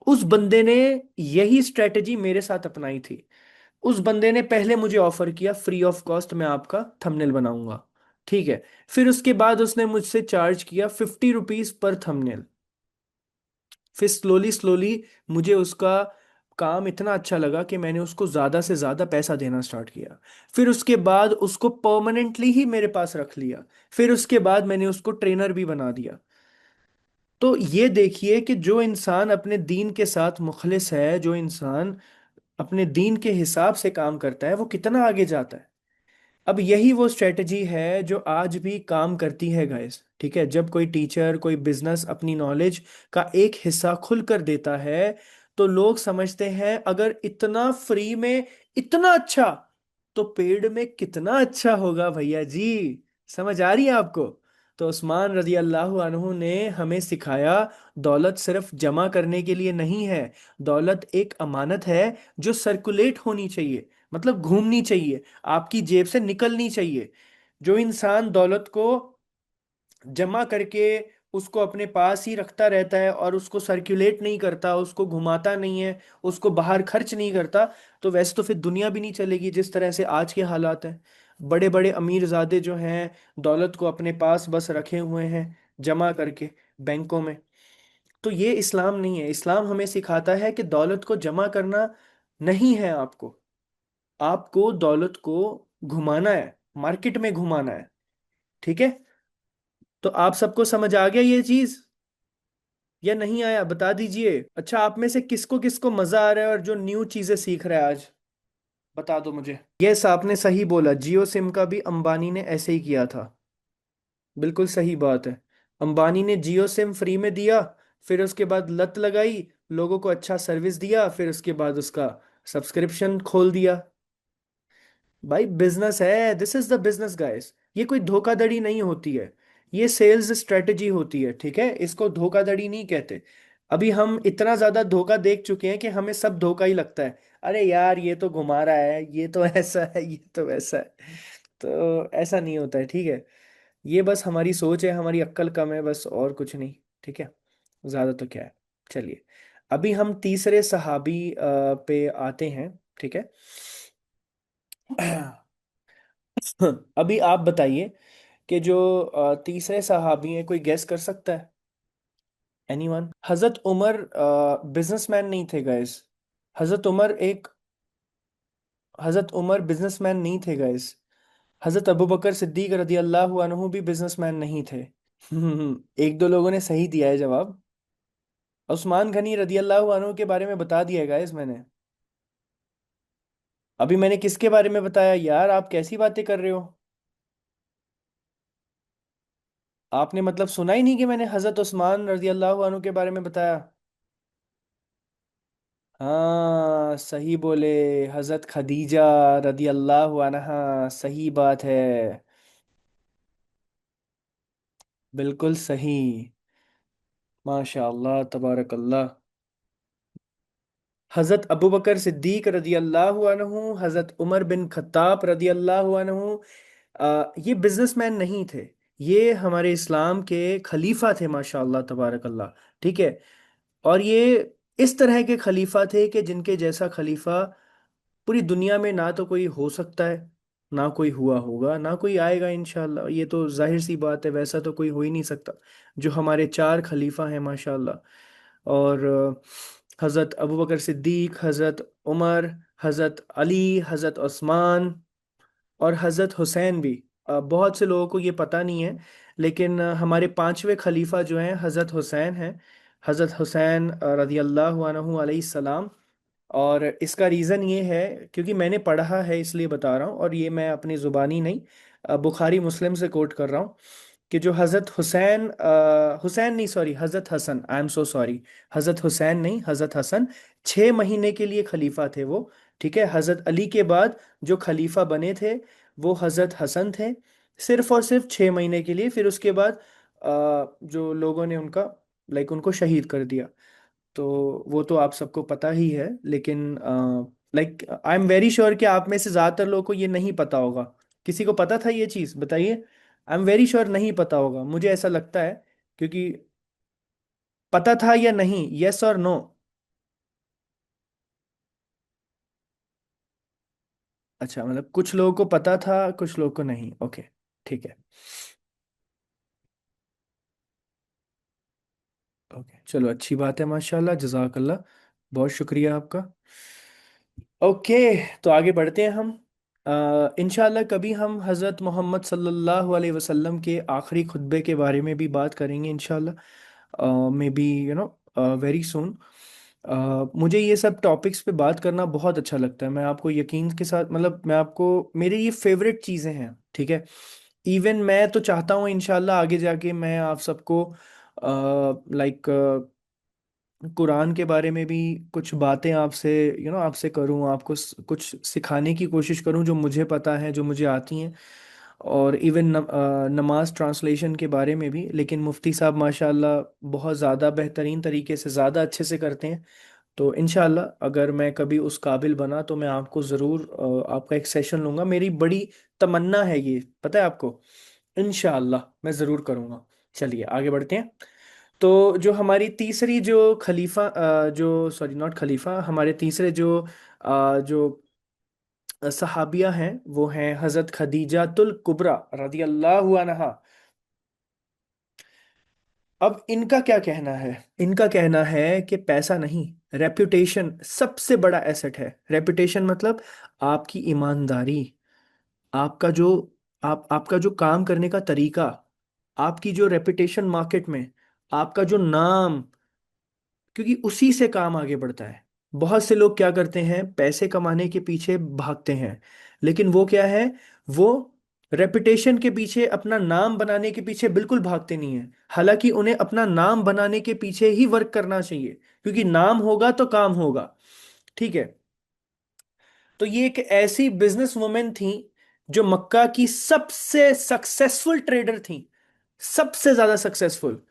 उस बंदे ने यही स्ट्रेटजी मेरे साथ अपनाई थी। उस बंदे ने पहले मुझे ऑफर किया फ्री ऑफ कॉस्ट मैं आपका थंबनेल बनाऊंगा, ठीक है। फिर उसके बाद उसने मुझसे चार्ज किया 50 रुपीज पर थंबनेल। फिर स्लोली स्लोली मुझे उसका काम इतना अच्छा लगा कि मैंने उसको ज्यादा से ज्यादा पैसा देना स्टार्ट किया। फिर उसके बाद उसको परमानेंटली ही मेरे पास रख लिया। फिर उसके बाद मैंने उसको ट्रेनर भी बना दिया। तो ये देखिए कि जो इंसान अपने दीन के साथ मुखलिस है, जो इंसान अपने दीन के हिसाब से काम करता है, वो कितना आगे जाता है। अब यही वो स्ट्रेटजी है जो आज भी काम करती है गाइस, ठीक है। जब कोई टीचर, कोई बिजनेस अपनी नॉलेज का एक हिस्सा खुलकर देता है, तो लोग समझते हैं अगर इतना फ्री में इतना अच्छा, तो पेड में कितना अच्छा होगा भैया जी। समझ आ रही है आपको? तो उस्मान रजी अल्लाह अन्हु ने हमें सिखाया, दौलत सिर्फ जमा करने के लिए नहीं है। दौलत एक अमानत है जो सर्कुलेट होनी चाहिए, मतलब घूमनी चाहिए, आपकी जेब से निकलनी चाहिए। जो इंसान दौलत को जमा करके उसको अपने पास ही रखता रहता है और उसको सर्कुलेट नहीं करता, उसको घुमाता नहीं है, उसको बाहर खर्च नहीं करता, तो वैसे तो फिर दुनिया भी नहीं चलेगी जिस तरह से आज के हालात हैं। बड़े बड़े अमीरजादे जो हैं, दौलत को अपने पास बस रखे हुए हैं जमा करके बैंकों में। तो ये इस्लाम नहीं है। इस्लाम हमें सिखाता है कि दौलत को जमा करना नहीं है आपको, आपको दौलत को घुमाना है, मार्केट में घुमाना है, ठीक है। तो आप सबको समझ आ गया ये चीज या नहीं आया, बता दीजिए। अच्छा, आप में से किसको किसको मजा आ रहा है और जो न्यू चीजें सीख रहा है आज, बता दो मुझे। यस, आपने सही बोला, जियो सिम का भी अंबानी ने ऐसे ही किया था। बिल्कुल सही बात है। अंबानी ने जियो सिम फ्री में दिया, फिर उसके बाद लत लगाई, लोगों को अच्छा सर्विस दिया, फिर उसके बाद उसका सब्सक्रिप्शन खोल दिया। भाई बिजनेस है, this is the business guys. ये कोई धोखाधड़ी नहीं होती है, ये सेल्स स्ट्रेटजी होती है, ठीक है। इसको धोखाधड़ी नहीं कहते। अभी हम इतना ज्यादा धोखा देख चुके हैं कि हमें सब धोखा ही लगता है। अरे यार ये तो घुमा रहा है, ये तो ऐसा है, ये तो वैसा है। तो ऐसा नहीं होता है, ठीक है। ये बस हमारी सोच है, हमारी अक्ल कम है, बस और कुछ नहीं, ठीक है। ज्यादा तो क्या है। चलिए, अभी हम तीसरे सहाबी पे आते हैं, ठीक है। अभी आप बताइए कि जो तीसरे सहाबी हैं, कोई गेस कर सकता है? एनीवन? हजरत उमर बिजनेसमैन नहीं थे गाइस। हजरत उमर एक हजरत उमर बिजनेसमैन नहीं थे गाइस। हजरत अबू बकर सिद्दीक रदी अल्लाह अन्हु भी बिजनेसमैन नहीं थे। एक दो लोगों ने सही दिया है जवाब। उस्मान गनी रदी अल्लाह अन्हु के बारे में बता दिया गाइस मैंने। अभी मैंने किसके बारे में बताया यार, आप कैसी बातें कर रहे हो? आपने मतलब सुना ही नहीं कि मैंने हजरत उस्मान रजी अल्लाह अन्हु के बारे में बताया? हाँ सही बोले, हजरत खदीजा रदी अल्लाह अन्हा, सही बात है। बिल्कुल सही। माशा अल्लाह तबारक अल्लाह। हजरत अबू बकर सिद्दीक रदी अल्लाह अन्हु, हजरत उमर बिन खत्ताब रदी अल्लाह अन्हु, ये बिजनेसमैन नहीं थे। ये हमारे इस्लाम के खलीफा थे, माशा अल्लाह तबारक अल्लाह, ठीक है। और ये इस तरह के खलीफा थे कि जिनके जैसा खलीफा पूरी दुनिया में ना तो कोई हो सकता है, ना कोई हुआ होगा, ना कोई आएगा इंशाल्लाह। ये तो जाहिर सी बात है, वैसा तो कोई हो ही नहीं सकता जो हमारे चार खलीफा हैं माशाल्लाह। और हज़रत अबू बकर सिद्दीक, हज़रत उमर, हज़रत अली, हज़रत उस्मान और हज़रत हुसैन भी। बहुत से लोगों को ये पता नहीं है, लेकिन हमारे पांचवें खलीफा जो हैं हज़रत हुसैन हैं। हज़रत हुसैन रज़ी अल्लाह अन्हु अलैहि सलाम। और इसका रीज़न ये है, क्योंकि मैंने पढ़ा है इसलिए बता रहा हूँ, और ये मैं अपनी ज़ुबानी नहीं, बुखारी मुस्लिम से कोट कर रहा हूँ कि जो हज़रत हुसैन, हुसैन नहीं sorry, Hazrat Hasan, I am so sorry, Hazrat Hussain नहीं, हज़रत हसन 6 महीने के लिए खलीफा थे वो, ठीक है। हज़रत अली के बाद जो खलीफा बने थे वो हज़रत हसन थे, सिर्फ और सिर्फ 6 महीने के लिए। फिर उसके बाद जो लोगों ने उनका लाइक उनको शहीद कर दिया। तो वो तो आप सबको पता ही है, लेकिन like I am very sure कि आप में से ज्यादातर लोगों को ये नहीं पता होगा। किसी को पता था ये चीज, बताइए। आई एम वेरी श्योर नहीं पता होगा, मुझे ऐसा लगता है। क्योंकि पता था या नहीं, यस और नो? अच्छा, मतलब कुछ लोगों को पता था, कुछ लोगों को नहीं। ओके, ठीक है। ओके, चलो अच्छी बात है, माशाल्लाह, जजाकल्ला, बहुत शुक्रिया आपका। ओके, तो आगे बढ़ते हैं हम। इंशाल्लाह कभी हम हज़रत मोहम्मद सल्लल्लाहु अलैहि वसल्लम के आखिरी खुतबे के बारे में भी बात करेंगे इंशाल्लाह, मे बी वेरी सून। मुझे ये सब टॉपिक्स पे बात करना बहुत अच्छा लगता है, मैं आपको यकीन के साथ, मतलब मैं आपको, मेरे ये फेवरेट चीज़ें हैं, ठीक है। इवन मैं तो चाहता हूँ इंशाल्लाह आगे जाके मैं आप सबको लाइक कुरान के बारे में भी कुछ बातें आपसे आपसे करूं, आपको कुछ सिखाने की कोशिश करूं जो मुझे पता है, जो मुझे आती हैं। और इवन नमाज ट्रांसलेशन के बारे में भी, लेकिन मुफ्ती साहब माशाल्लाह बहुत ज़्यादा बेहतरीन तरीके से, ज़्यादा अच्छे से करते हैं। तो इंशाल्लाह अगर मैं कभी उस काबिल बना तो मैं आपको ज़रूर आपका एक सेशन लूँगा, मेरी बड़ी तमन्ना है ये, पता है आपको। इंशाल्लाह मैं ज़रूर करूँगा। चलिए आगे बढ़ते हैं। तो जो हमारी तीसरी जो खलीफा, जो सॉरी नॉट खलीफा, हमारे तीसरे जो सहाबिया हैं, वो हैं हज़रत खदीजातुल कुबरा रदी अल्लाह अन्हा। अब इनका क्या कहना है? इनका कहना है कि पैसा नहीं, रेपुटेशन सबसे बड़ा एसेट है। रेपुटेशन मतलब आपकी ईमानदारी, आपका जो आपका जो काम करने का तरीका, आपकी जो रेपुटेशन मार्केट में, आपका जो नाम, क्योंकि उसी से काम आगे बढ़ता है। बहुत से लोग क्या करते हैं, पैसे कमाने के पीछे भागते हैं, लेकिन वो क्या है, वो रेपुटेशन के पीछे, अपना नाम बनाने के पीछे बिल्कुल भागते नहीं है। हालांकि उन्हें अपना नाम बनाने के पीछे ही वर्क करना चाहिए, क्योंकि नाम होगा तो काम होगा, ठीक है। तो ये एक ऐसी बिजनेस वुमेन थी जो मक्का की सबसे सक्सेसफुल ट्रेडर थी, सबसे ज्यादा सक्सेसफुल।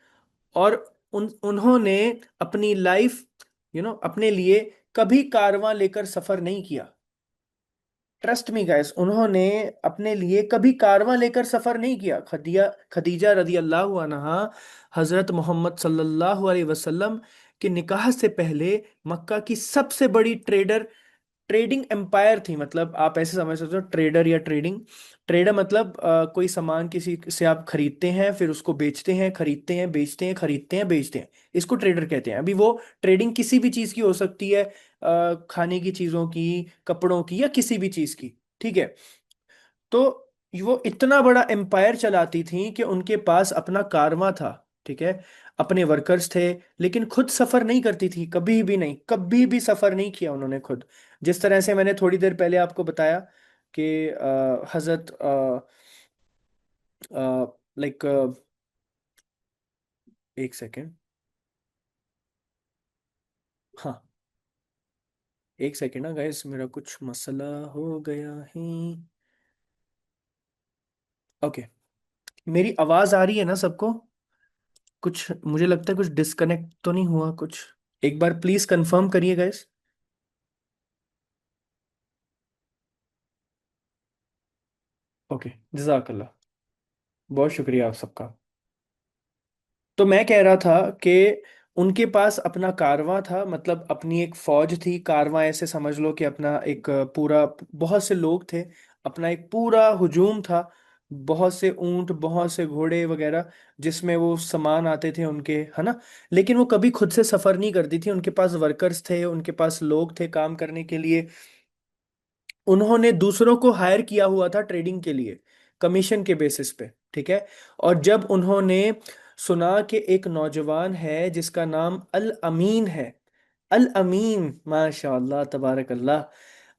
और उन्होंने अपनी लाइफ, अपने लिए कभी कारवां लेकर सफर नहीं किया। ट्रस्ट मी गाइस, उन्होंने अपने लिए कभी कारवां लेकर सफर नहीं किया। खदीजा खदीजा रदी अल्लाह अन्हा हजरत मोहम्मद सल्लल्लाहु अलैहि वसल्लम के निकाह से पहले मक्का की सबसे बड़ी ट्रेडिंग एम्पायर थी। मतलब आप ऐसे समझ सकते हो, ट्रेडर या ट्रेडिंग, ट्रेडर मतलब कोई सामान किसी से आप खरीदते हैं, फिर उसको बेचते हैं, खरीदते हैं, बेचते हैं, खरीदते हैं, बेचते हैं, इसको ट्रेडर कहते हैं। अभी वो ट्रेडिंग किसी भी चीज़ की हो सकती है, खाने की चीज़ों की, कपड़ों की, या किसी भी चीज़ की, ठीक है। तो वो इतना बड़ा एम्पायर चलाती थी कि उनके पास अपना कारवां था, ठीक है, अपने वर्कर्स थे, लेकिन खुद सफर नहीं करती थी, कभी भी नहीं, कभी भी सफर नहीं किया उन्होंने खुद। जिस तरह से मैंने थोड़ी देर पहले आपको बताया कि हजरत लाइक, एक सेकेंड, हाँ, एक सेकेंड ना गाइस, मेरा कुछ मसला हो गया है। ओके, मेरी आवाज आ रही है ना सबको? कुछ मुझे लगता है कुछ डिस्कनेक्ट तो नहीं हुआ कुछ? एक बार प्लीज कंफर्म करिए गाइस। ओके, जजाकल्ला, बहुत शुक्रिया आप सबका। तो मैं कह रहा था कि उनके पास अपना कारवां था, मतलब अपनी एक फौज थी। कारवां ऐसे समझ लो कि अपना एक पूरा, बहुत से लोग थे, अपना एक पूरा हुजूम था, बहुत से ऊंट, बहुत से घोड़े वगैरह, जिसमें वो सामान आते थे उनके, है ना। लेकिन वो कभी खुद से सफर नहीं करती थी, उनके पास वर्कर्स थे, उनके पास लोग थे काम करने के लिए। उन्होंने दूसरों को हायर किया हुआ था ट्रेडिंग के लिए, कमीशन के बेसिस पे, ठीक है। और जब उन्होंने सुना कि एक नौजवान है जिसका नाम अल अमीन है, अल अमीन, माशाअल्लाह तबारक अल्लाह,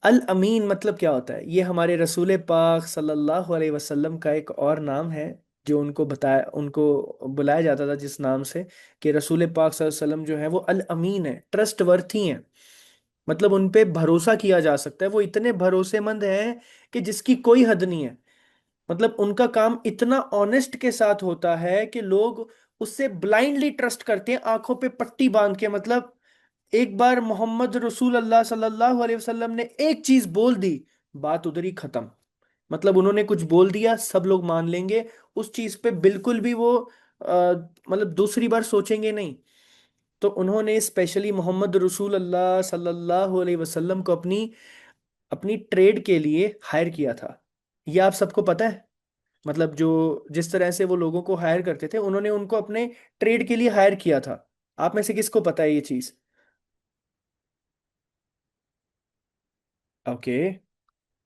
अल अमीन मतलब क्या होता है? ये हमारे रसूल पाक सल्लल्लाहु अलैहि वसल्लम का एक और नाम है, जो उनको बताया, उनको बुलाया जाता था जिस नाम से, कि रसूल पाक सल्लल्लाहु अलैहि वसल्लम जो है वो अल अमीन है, ट्रस्ट वर्थी हैं। मतलब उन पे भरोसा किया जा सकता है, वो इतने भरोसेमंद हैं कि जिसकी कोई हद नहीं है। मतलब उनका काम इतना ऑनेस्ट के साथ होता है कि लोग उससे ब्लाइंडली ट्रस्ट करते हैं, आंखों पे पट्टी बांध के। मतलब एक बार मोहम्मद रसूल अल्लाह सल्लल्लाहु अलैहि वसल्लम ने एक चीज बोल दी, बात उधर ही खत्म। मतलब उन्होंने कुछ बोल दिया, सब लोग मान लेंगे उस चीज पे, बिल्कुल भी वो मतलब दूसरी बार सोचेंगे नहीं। तो उन्होंने स्पेशली मोहम्मद रसूल अल्लाह सल्लल्लाहु अलैहि वसल्लम को अपनी अपनी ट्रेड के लिए हायर किया था। ये आप सबको पता है? मतलब जो जिस तरह से वो लोगों को हायर करते थे, उन्होंने उनको अपने ट्रेड के लिए हायर किया था। आप में से किसको पता है ये चीज? ओके,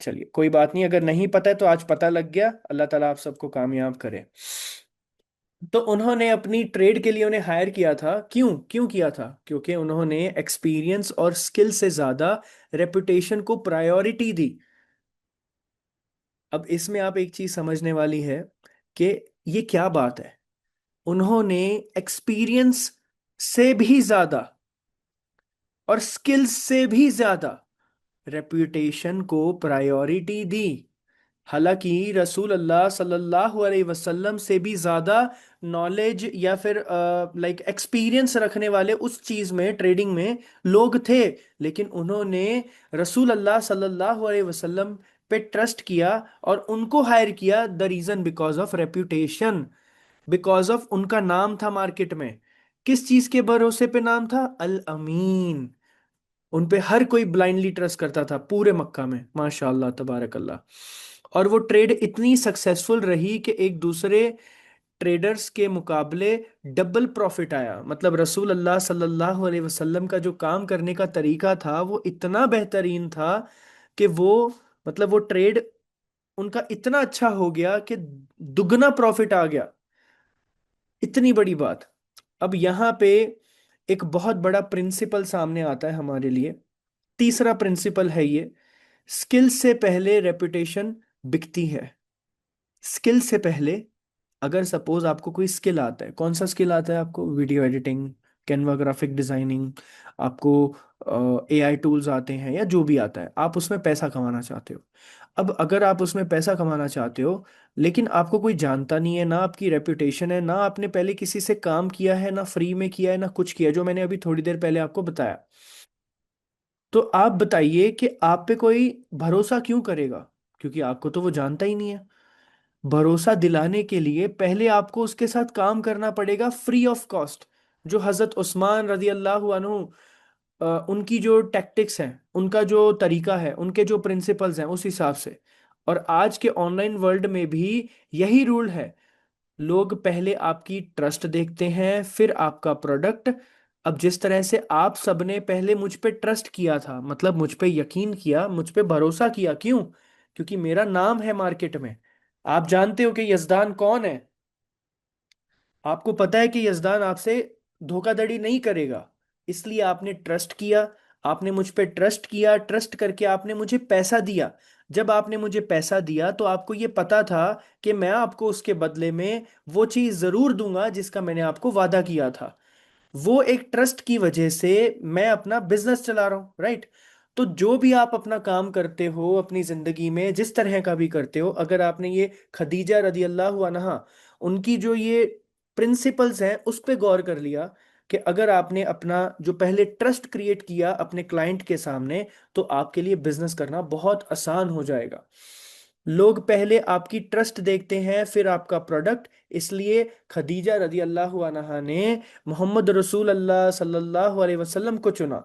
चलिए कोई बात नहीं, अगर नहीं पता है तो आज पता लग गया। अल्लाह ताला आप सबको कामयाब करे। तो उन्होंने अपनी ट्रेड के लिए उन्हें हायर किया था। क्यों क्यों किया था? क्योंकि उन्होंने एक्सपीरियंस और स्किल से ज्यादा रेपुटेशन को प्रायोरिटी दी। अब इसमें आप एक चीज समझने वाली है कि ये क्या बात है। उन्होंने एक्सपीरियंस से भी ज्यादा और स्किल्स से भी ज्यादा रेपुटेशन को प्रायोरिटी दी। हालांकि रसूल अल्लाह सल्लल्लाहु अलैहि वसल्लम से भी ज़्यादा नॉलेज या फिर लाइक एक्सपीरियंस रखने वाले उस चीज़ में, ट्रेडिंग में लोग थे। लेकिन उन्होंने रसूल अल्लाह सल्लल्लाहु अलैहि वसल्लम पे ट्रस्ट किया और उनको हायर किया। The reason because of reputation, because of उनका नाम था मार्केट में। किस चीज़ के भरोसे पे नाम था? अल अमीन। उन पे हर कोई ब्लाइंडली ट्रस्ट करता था पूरे मक्का में, माशाअल्लाह तबारक अल्लाह। और वो ट्रेड इतनी सक्सेसफुल रही कि एक दूसरे ट्रेडर्स के मुकाबले डबल प्रॉफिट आया। मतलब रसूल अल्लाह सल्लल्लाहु अलैहि वसल्लम का जो काम करने का तरीका था वो इतना बेहतरीन था कि वो, मतलब वो ट्रेड उनका इतना अच्छा हो गया कि दुगना प्रॉफिट आ गया। इतनी बड़ी बात। अब यहाँ पे एक बहुत बड़ा प्रिंसिपल सामने आता है हमारे लिए। तीसरा प्रिंसिपल है ये: स्किल से पहले रेपुटेशन बिकती है। स्किल से पहले, अगर सपोज आपको कोई स्किल आता है, कौन सा स्किल आता है आपको? Video editing, Canva graphic designing, आपको एआई टूल्स आते हैं या जो भी आता है, आप उसमें पैसा कमाना चाहते हो। अब अगर आप उसमें पैसा कमाना चाहते हो लेकिन आपको कोई जानता नहीं है, ना आपकी रेपुटेशन है, ना आपने पहले किसी से काम किया है, ना फ्री में किया है, ना कुछ किया, जो मैंने अभी थोड़ी देर पहले आपको बताया, तो आप बताइए कि आप पे कोई भरोसा क्यों करेगा? क्योंकि आपको तो वो जानता ही नहीं है। भरोसा दिलाने के लिए पहले आपको उसके साथ काम करना पड़ेगा फ्री ऑफ कॉस्ट। जो हजरत उस्मान रजी अल्लाह अन्हु, उनकी जो टैक्टिक्स हैं, उनका जो तरीका है, उनके जो प्रिंसिपल्स हैं, उस हिसाब से। और आज के ऑनलाइन वर्ल्ड में भी यही रूल है। लोग पहले आपकी ट्रस्ट देखते हैं, फिर आपका प्रोडक्ट। अब जिस तरह से आप सबने पहले मुझ पे ट्रस्ट किया था, मतलब मुझ पे यकीन किया, मुझ पे भरोसा किया, क्यों? क्योंकि मेरा नाम है मार्केट में। आप जानते हो कि यजदान कौन है। आपको पता है कि यजदान आपसे धोखाधड़ी नहीं करेगा। इसलिए आपने ट्रस्ट किया। आपने मुझ पे ट्रस्ट किया, ट्रस्ट करके आपने मुझे पैसा दिया। जब आपने मुझे पैसा दिया तो आपको ये पता था कि मैं आपको उसके बदले में वो चीज़ ज़रूर दूंगा जिसका मैंने आपको वादा किया था। वो एक ट्रस्ट की वजह से मैं अपना बिजनेस चला रहा हूँ, राइट? तो जो भी आप अपना काम करते हो अपनी जिंदगी में, जिस तरह का भी करते हो, अगर आपने ये खदीजा रदी अल्लाह अन्हा, उनकी जो ये प्रिंसिपल्स हैं उस पे गौर कर लिया कि अगर आपने अपना जो पहले ट्रस्ट क्रिएट किया अपने क्लाइंट के सामने, तो आपके लिए बिजनेस करना बहुत आसान हो जाएगा। लोग पहले आपकी ट्रस्ट देखते हैं, फिर आपका प्रोडक्ट। इसलिए खदीजा रदी अल्लाह अन्हा ने मोहम्मद रसूल अल्लाह सल्लल्लाहु अलैहि वसल्लम को चुना,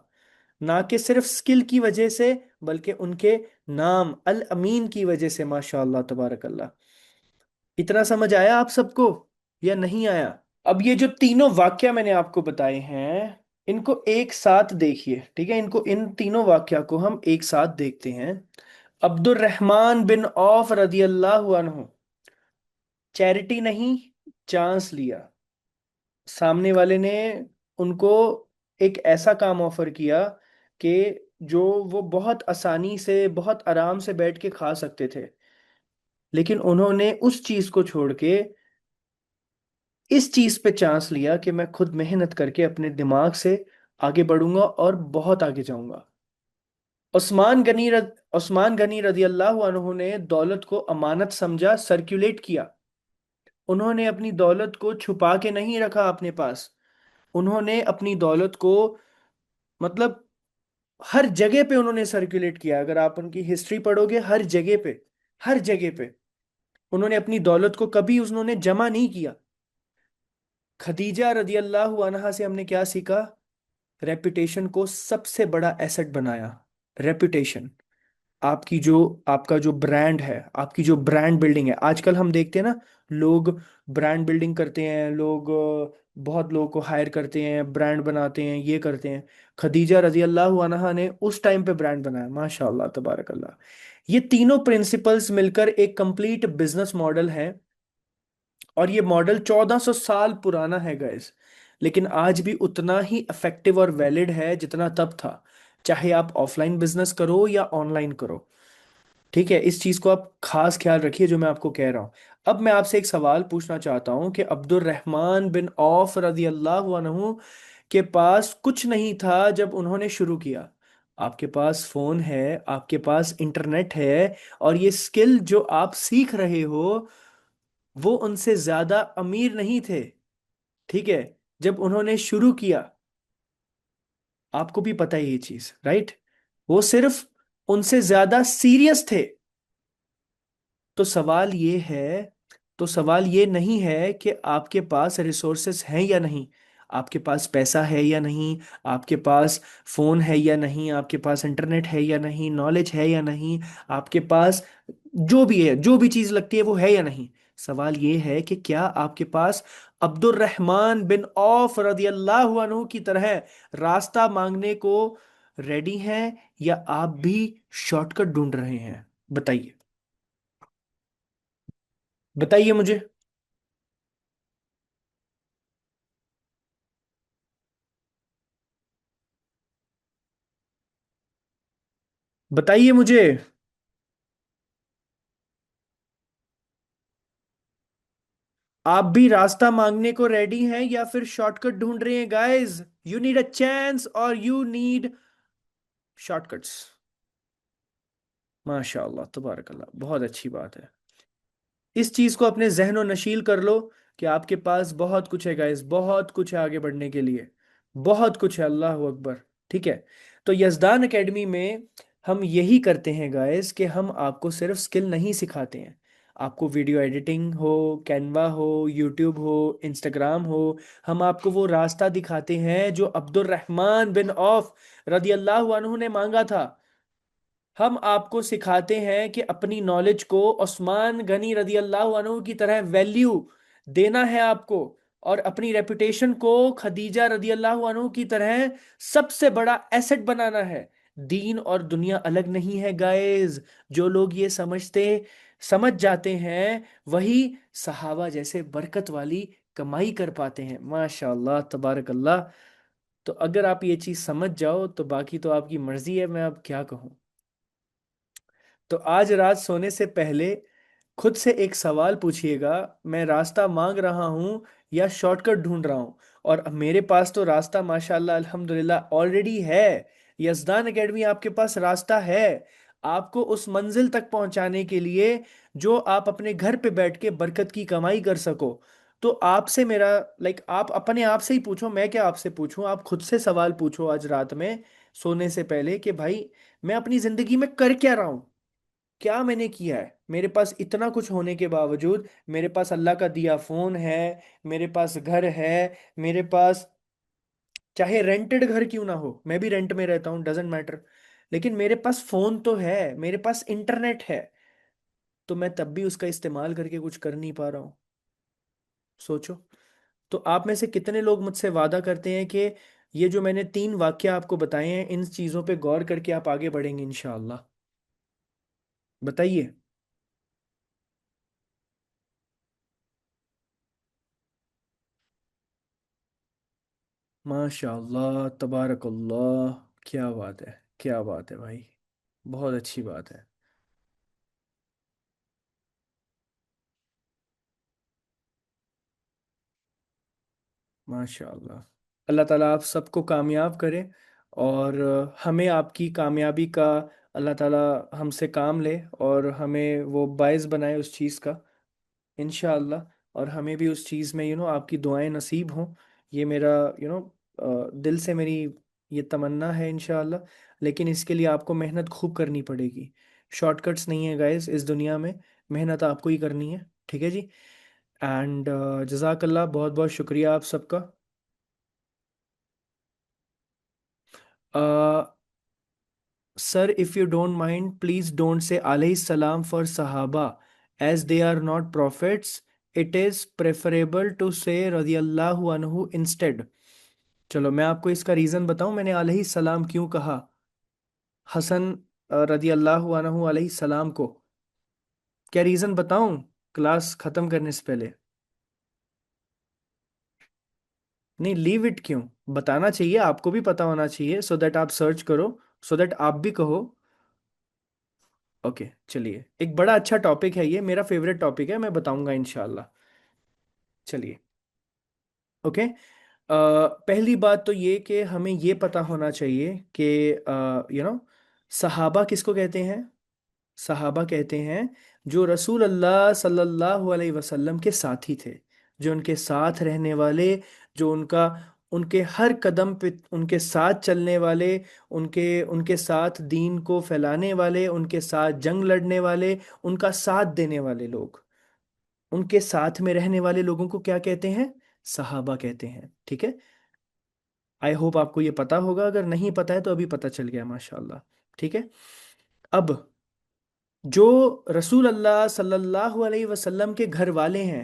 ना कि सिर्फ स्किल की वजह से, बल्कि उनके नाम अल अमीन की वजह से। माशाअल्लाह तबारक अल्लाह। इतना समझ आया आप सबको या नहीं आया? अब ये जो तीनों वाक्य मैंने आपको बताए हैं, इनको एक साथ देखिए, ठीक है? इनको, इन तीनों वाक्य को हम एक साथ देखते हैं। अब्दुर्रहमान बिन औफ रदी अल्लाह अन्हु, चैरिटी नहीं, चांस लिया। सामने वाले ने उनको एक ऐसा काम ऑफर किया कि जो वो बहुत आसानी से, बहुत आराम से बैठ के खा सकते थे। लेकिन उन्होंने उस चीज को छोड़ के इस चीज पे चांस लिया कि मैं खुद मेहनत करके अपने दिमाग से आगे बढ़ूंगा और बहुत आगे जाऊंगा। उस्मान गनी रजी अल्लाह अन्हु ने दौलत को अमानत समझा, सर्कुलेट किया। उन्होंने अपनी दौलत को छुपा के नहीं रखा अपने पास। उन्होंने अपनी दौलत को मतलब हर जगह पे उन्होंने सर्कुलेट किया। अगर आप उनकी हिस्ट्री पढ़ोगे, हर जगह पे, हर जगह पे उन्होंने अपनी दौलत को कभी उन्होंने जमा नहीं किया। खदीजा रदी अल्लाह अन्हा से हमने क्या सीखा? रेपुटेशन को सबसे बड़ा एसेट बनाया। रेपुटेशन, आपकी जो, आपका जो ब्रांड है, आपकी जो ब्रांड बिल्डिंग है। आजकल हम देखते हैं ना, लोग ब्रांड बिल्डिंग करते हैं, लोग बहुत लोगों को हायर करते हैं, ब्रांड बनाते हैं, ये करते हैं। खदीजा रजी अल्लाह अन्हा ने उस टाइम पे ब्रांड बनाया, माशाअल्लाह तबारक अल्लाह। ये तीनों प्रिंसिपल्स मिलकर एक कंप्लीट बिजनेस मॉडल है। और ये मॉडल 1400 साल पुराना है गैस, लेकिन आज भी उतना ही इफेक्टिव और वैलिड है जितना तब था। चाहे आप ऑफलाइन बिजनेस करो या ऑनलाइन करो, ठीक है। इस चीज को आप खास ख्याल रखिए जो मैं आपको कह रहा हूँ। अब मैं आपसे एक सवाल पूछना चाहता हूँ कि अब्दुल रहमान बिन औफ रजी अल्लाह अन्हु के पास कुछ नहीं था जब उन्होंने शुरू किया। आपके पास फोन है, आपके पास इंटरनेट है, और ये स्किल जो आप सीख रहे हो, वो उनसे ज्यादा अमीर नहीं थे, ठीक है, जब उन्होंने शुरू किया। आपको भी पता है ये चीज, राइट? वो सिर्फ उनसे ज्यादा सीरियस थे। तो सवाल ये है, तो सवाल ये नहीं है कि आपके पास रिसोर्सेस हैं या नहीं, आपके पास पैसा है या नहीं, आपके पास फोन है या नहीं, आपके पास इंटरनेट है या नहीं, नॉलेज है या नहीं, आपके पास जो भी है, जो भी चीज लगती है वो है या नहीं। सवाल ये है कि क्या आपके पास अब्दुल रहमान बिन औफ रदी अल्लाह अन्हु की तरह रास्ता मांगने को रेडी हैं, या आप भी शॉर्टकट ढूंढ रहे हैं? बताइए, बताइए मुझे, बताइए मुझे। आप भी रास्ता मांगने को रेडी हैं या फिर शॉर्टकट ढूंढ रहे हैं guys? You need a chance और यू नीड शॉर्टकट्स। माशाअल्लाह तबारकल्लाह, बहुत अच्छी बात है। इस चीज को अपने जहनो नशील कर लो कि आपके पास बहुत कुछ है गाइस, बहुत कुछ है आगे बढ़ने के लिए, बहुत कुछ है। अल्लाह अकबर। ठीक है। तो यजदान एकेडमी में हम यही करते हैं गाइस कि हम आपको सिर्फ स्किल नहीं सिखाते हैं। आपको वीडियो एडिटिंग हो, कैनवा हो, यूट्यूब हो, इंस्टाग्राम हो, हम आपको वो रास्ता दिखाते हैं जो अब्दुल रहमान बिन औफ रदी अल्लाह अन्हु ने मांगा था। हम आपको सिखाते हैं कि अपनी नॉलेज को उस्मान गनी रदी अल्लाह अन्हु की तरह वैल्यू देना है आपको, और अपनी रेपुटेशन को खदीजा रदी अल्लाह अन्हु की तरह सबसे बड़ा एसेट बनाना है। दीन और दुनिया अलग नहीं है गाइस। जो लोग ये समझ जाते हैं, वही सहाबा जैसे बरकत वाली कमाई कर पाते हैं। माशाअल्लाह तबारक अल्लाह। तो अगर आप ये चीज़ समझ जाओ तो बाकी तो आपकी मर्जी है, मैं अब क्या कहूँ। तो आज रात सोने से पहले खुद से एक सवाल पूछिएगा, मैं रास्ता मांग रहा हूँ या शॉर्टकट ढूंढ रहा हूँ? और मेरे पास तो रास्ता माशाल्लाह अल्हम्दुलिल्लाह ऑलरेडी है। यज़दान एकेडमी आपके पास रास्ता है, आपको उस मंजिल तक पहुंचाने के लिए जो आप अपने घर पे बैठ के बरकत की कमाई कर सको। तो आपसे मेरा, आप अपने आप से ही पूछो, मैं क्या आपसे पूछूं, आप खुद से सवाल पूछो आज रात में सोने से पहले कि भाई मैं अपनी जिंदगी में कर क्या रहा हूँ, क्या मैंने किया है। मेरे पास इतना कुछ होने के बावजूद, मेरे पास अल्लाह का दिया फोन है, मेरे पास घर है, मेरे पास चाहे रेंटेड घर क्यों ना हो, मैं भी रेंट में रहता हूँ, डजेंट मैटर, लेकिन मेरे पास फोन तो है, मेरे पास इंटरनेट है, तो मैं तब भी उसका इस्तेमाल करके कुछ कर नहीं पा रहा हूँ। सोचो। तो आप में से कितने लोग मुझसे वादा करते हैं कि ये जो मैंने 3 वाक्य आपको बताए हैं, इन चीज़ों पे गौर करके आप आगे बढ़ेंगे इंशाअल्लाह? बताइए। माशाअल्लाह तबारकल्लाह, क्या बात है, क्या बात है भाई, बहुत अच्छी बात है। माशाअल्लाह। अल्लाह ताला आप सबको कामयाब करे, और हमें आपकी कामयाबी का अल्लाह ताला हमसे काम ले, और हमें वो बाइस बनाए उस चीज़ का, इंशाअल्लाह। और हमें भी उस चीज़ में आपकी दुआएं नसीब हों। ये मेरा दिल से मेरी ये तमन्ना है इंशाल्लाह। लेकिन इसके लिए आपको मेहनत खूब करनी पड़ेगी। शॉर्टकट्स नहीं है गाइस इस दुनिया में। मेहनत आपको ही करनी है। ठीक है जी। एंड जज़ाकल्लाह, बहुत बहुत शुक्रिया आप सबका। Sir, if you don't mind, please don't say अलैहि सलाम फॉर सहाबा, as they are not prophets. It is preferable to say रज़ी अल्लाह अन्हु इंस्टेड। चलो मैं आपको इसका रीज़न बताऊं, मैंने अलैहि सलाम क्यों कहा हसन रज़ी अल्लाह अन्हु अलैहि सलाम को। क्या रीज़न बताऊं क्लास ख़त्म करने से पहले? नहीं, लीव इट क्यों? बताना चाहिए, आपको भी पता होना चाहिए, सो दैट आप सर्च करो, सो दैट आप भी कहो। ओके चलिए, एक बड़ा अच्छा टॉपिक है, ये मेरा फेवरेट टॉपिक है, मैं बताऊंगा इंशाल्लाह। चलिए। ओके। पहली बात तो ये कि हमें ये पता होना चाहिए कि सहाबा किसको कहते हैं। सहाबा कहते हैं जो रसूल अल्लाह सल्लल्लाहु अलैहि वसल्लम के साथी थे, जो उनके साथ रहने वाले, जो उनके हर कदम पे उनके साथ चलने वाले, उनके उनके साथ दीन को फैलाने वाले, उनके साथ जंग लड़ने वाले, उनका साथ देने वाले लोग, उनके साथ में रहने वाले लोगों को क्या कहते हैं? सहाबा कहते हैं। ठीक है। आई होप आपको ये पता होगा, अगर नहीं पता है तो अभी पता चल गया, माशाल्लाह। ठीक है। अब जो रसूल अल्लाह सल्लल्लाहु अलैहि वसल्लम के घर वाले हैं,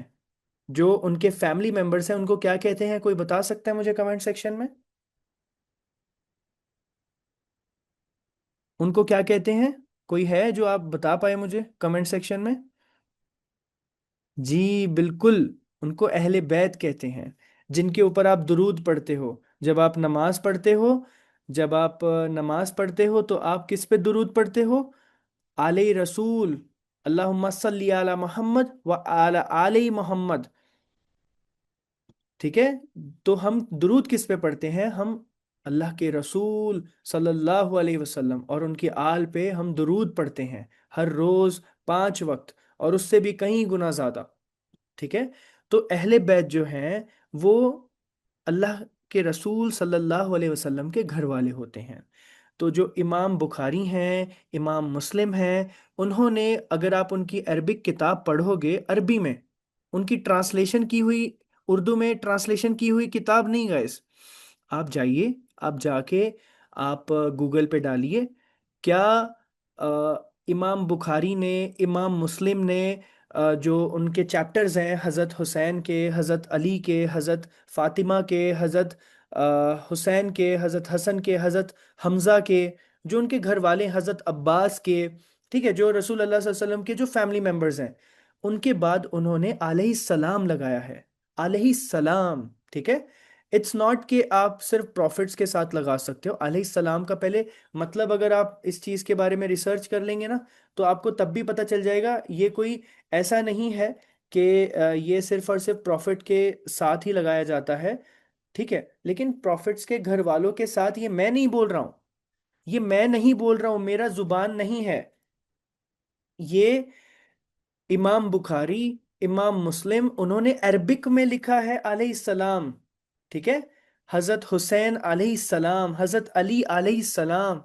जो उनके फैमिली मेंबर्स हैं, उनको क्या कहते हैं? कोई बता सकता है मुझे कमेंट सेक्शन में? उनको क्या कहते हैं? कोई है जो आप बता पाए मुझे कमेंट सेक्शन में? जी बिल्कुल, उनको अहले बैत कहते हैं, जिनके ऊपर आप दुरूद पढ़ते हो। जब आप नमाज पढ़ते हो, जब आप नमाज पढ़ते हो तो आप किस पे दुरूद पढ़ते हो? आले रसूल, अल्लाहुम्मा सल्ली अला मोहम्मद व आला आले मोहम्मद। ठीक है। तो हम दुरूद किस पे पढ़ते हैं? हम अल्लाह के रसूल सल्लल्लाहु अलैहि वसल्लम और उनकी आल पे हम दुरूद पढ़ते हैं, हर रोज 5 वक्त, और उससे भी कई गुना ज्यादा। ठीक है। तो अहले बैत जो हैं वो अल्लाह के रसूल सल्लल्लाहु अलैहि वसल्लम के घर वाले होते हैं। तो जो इमाम बुखारी हैं, इमाम मुस्लिम हैं, उन्होंने, अगर आप उनकी अरबिक किताब पढ़ोगे, अरबी में उनकी ट्रांसलेशन की हुई, उर्दू में ट्रांसलेशन की हुई किताब नहीं गाइस। आप जाइए, आप जाके आप गूगल पे डालिए, क्या इमाम बुखारी ने, इमाम मुस्लिम ने, जो उनके चैप्टर्स हैं हज़रत हुसैन के, हज़रत अली के, हज़रत फ़ातिमा के, हज़रत हुसैन के, हज़रत हसन के, हज़रत हमज़ा के, जो उनके घर वाले हैं, हज़रत अब्बास के, ठीक है, जो रसूल अल्लाह सल्लल्लाहु अलैहि वसल्लम के जो फैमिली मेंबर्स हैं, उनके बाद उन्होंने अलैहि सलाम लगाया है। अलैहि सलाम। ठीक है। इट्स नॉट कि आप सिर्फ प्रॉफिट्स के साथ लगा सकते हो अलैहि सलाम का। पहले मतलब अगर आप इस चीज़ के बारे में रिसर्च कर लेंगे ना, तो आपको तब भी पता चल जाएगा, ये कोई ऐसा नहीं है कि ये सिर्फ और सिर्फ प्रॉफिट के साथ ही लगाया जाता है। ठीक है। लेकिन प्रॉफिट्स के घर वालों के साथ, ये मैं नहीं बोल रहा हूँ, ये मैं नहीं बोल रहा हूँ, मेरा जुबान नहीं है ये। इमाम बुखारी, इमाम मुस्लिम, उन्होंने अरबिक में लिखा है अलैहिस्सलाम। ठीक है। हजरत हुसैन अलैहिस्सलाम, हजरत अली अलैहिस्सलाम,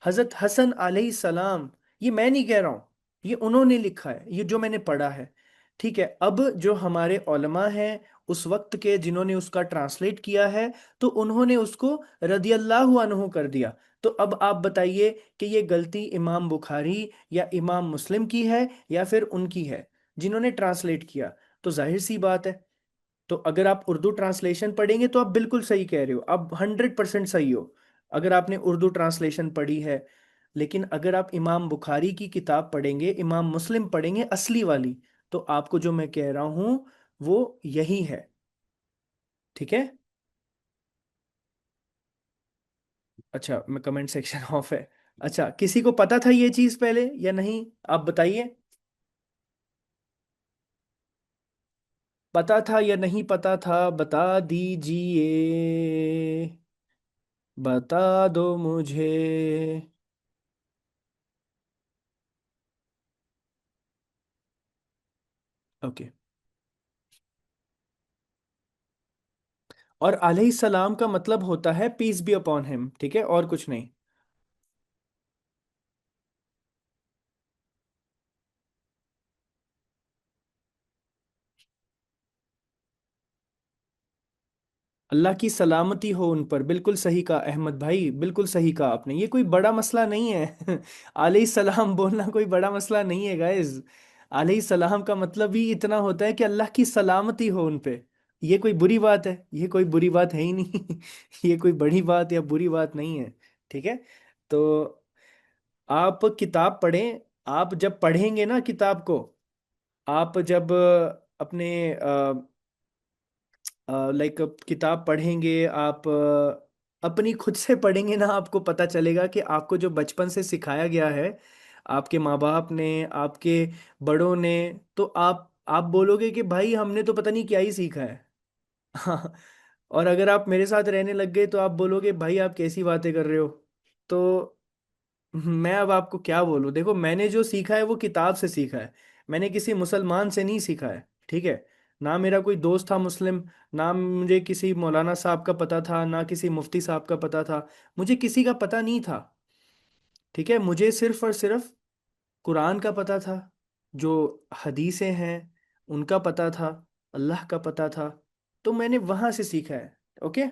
हजरत हसन अलैहिस्सलाम, ये मैं नहीं कह रहा हूँ, ये उन्होंने लिखा है, ये जो मैंने पढ़ा है। ठीक है। अब जो हमारे उलमा हैं उस वक्त के, जिन्होंने उसका ट्रांसलेट किया है, तो उन्होंने उसको रदी अल्लाहु अन्हु कर दिया। तो अब आप बताइए कि ये गलती इमाम बुखारी या इमाम मुस्लिम की है या फिर उनकी है जिन्होंने ट्रांसलेट किया? तो जाहिर सी बात है। तो अगर आप उर्दू ट्रांसलेशन पढ़ेंगे तो आप बिल्कुल सही कह रहे हो, आप 100% सही हो, अगर आपने उर्दू ट्रांसलेशन पढ़ी है। लेकिन अगर आप इमाम बुखारी की किताब पढ़ेंगे, इमाम मुस्लिम पढ़ेंगे असली वाली, तो आपको जो मैं कह रहा हूं वो यही है। ठीक है। अच्छा, मैं कमेंट सेक्शन ऑफ है। अच्छा, किसी को पता था ये चीज पहले या नहीं? आप बताइए, पता था या नहीं पता था? बता दीजिए, बता दो मुझे। ओके। और अलैहि सलाम का मतलब होता है पीस बी अपॉन हिम, ठीक है, और कुछ नहीं। अल्लाह की सलामती हो उन पर, बिल्कुल सही कहा अहमद भाई, बिल्कुल सही कहा आपने, ये कोई बड़ा मसला नहीं है। अलैहि सलाम बोलना कोई बड़ा मसला नहीं है गाइस। अलैहि सलाम का मतलब ही इतना होता है कि अल्लाह की सलामती हो उन पे। ये कोई बुरी बात है? ये कोई बुरी बात है ही नहीं। ये कोई बड़ी बात या बुरी बात नहीं है। ठीक है। तो आप किताब पढ़ें। आप जब पढ़ेंगे ना किताब को, आप जब अपने लाइक किताब पढ़ेंगे आप, अपनी खुद से पढ़ेंगे ना, आपको पता चलेगा कि आपको जो बचपन से सिखाया गया है, आपके माँ बाप ने, आपके बड़ों ने, तो आप बोलोगे कि भाई हमने तो पता नहीं क्या ही सीखा है। हाँ। और अगर आप मेरे साथ रहने लग गए तो आप बोलोगे भाई आप कैसी बातें कर रहे हो। तो मैं अब आपको क्या बोलूं, देखो मैंने जो सीखा है वो किताब से सीखा है। मैंने किसी मुसलमान से नहीं सीखा है। ठीक है। ना मेरा कोई दोस्त था मुस्लिम, ना मुझे किसी मौलाना साहब का पता था, ना किसी मुफ्ती साहब का पता था। मुझे किसी का पता नहीं था। ठीक है। मुझे सिर्फ और सिर्फ कुरान का पता था, जो हदीसें हैं उनका पता था, अल्लाह का पता था। तो मैंने वहां से सीखा है। ओके।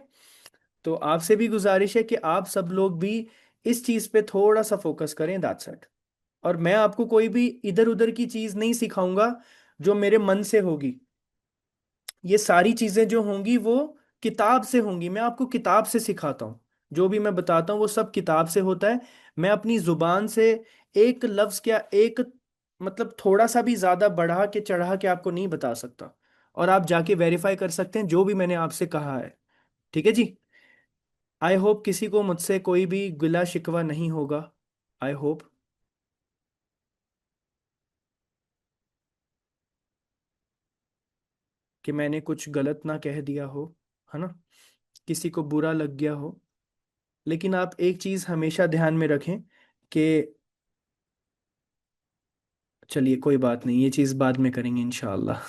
तो आपसे भी गुजारिश है कि आप सब लोग भी इस चीज पे थोड़ा सा फोकस करें, दैट्स इट। और मैं आपको कोई भी इधर उधर की चीज नहीं सिखाऊंगा जो मेरे मन से होगी। ये सारी चीजें जो होंगी वो किताब से होंगी, मैं आपको किताब से सिखाता हूँ। जो भी मैं बताता हूँ वो सब किताब से होता है। मैं अपनी जुबान से एक लफ्ज क्या, एक मतलब थोड़ा सा भी ज्यादा बढ़ा के चढ़ा के आपको नहीं बता सकता। और आप जाके वेरीफाई कर सकते हैं जो भी मैंने आपसे कहा है। ठीक है जी। आई होप किसी को मुझसे कोई भी गिला शिकवा नहीं होगा। आई होप कि मैंने कुछ गलत ना कह दिया हो, है ना, किसी को बुरा लग गया हो। लेकिन आप एक चीज हमेशा ध्यान में रखें कि, चलिए कोई बात नहीं, ये चीज बाद में करेंगे इंशाल्लाह।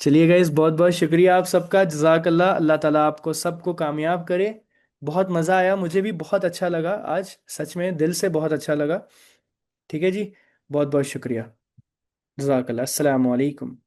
चलिए गाइस, बहुत बहुत शुक्रिया आप सबका, जजाकल्लाह, अल्लाह ताला आपको सबको कामयाब करे। बहुत मज़ा आया, मुझे भी बहुत अच्छा लगा आज, सच में दिल से बहुत अच्छा लगा। ठीक है जी। बहुत बहुत शुक्रिया। जजाकल्लाह, अस्सलाम वालेकुम।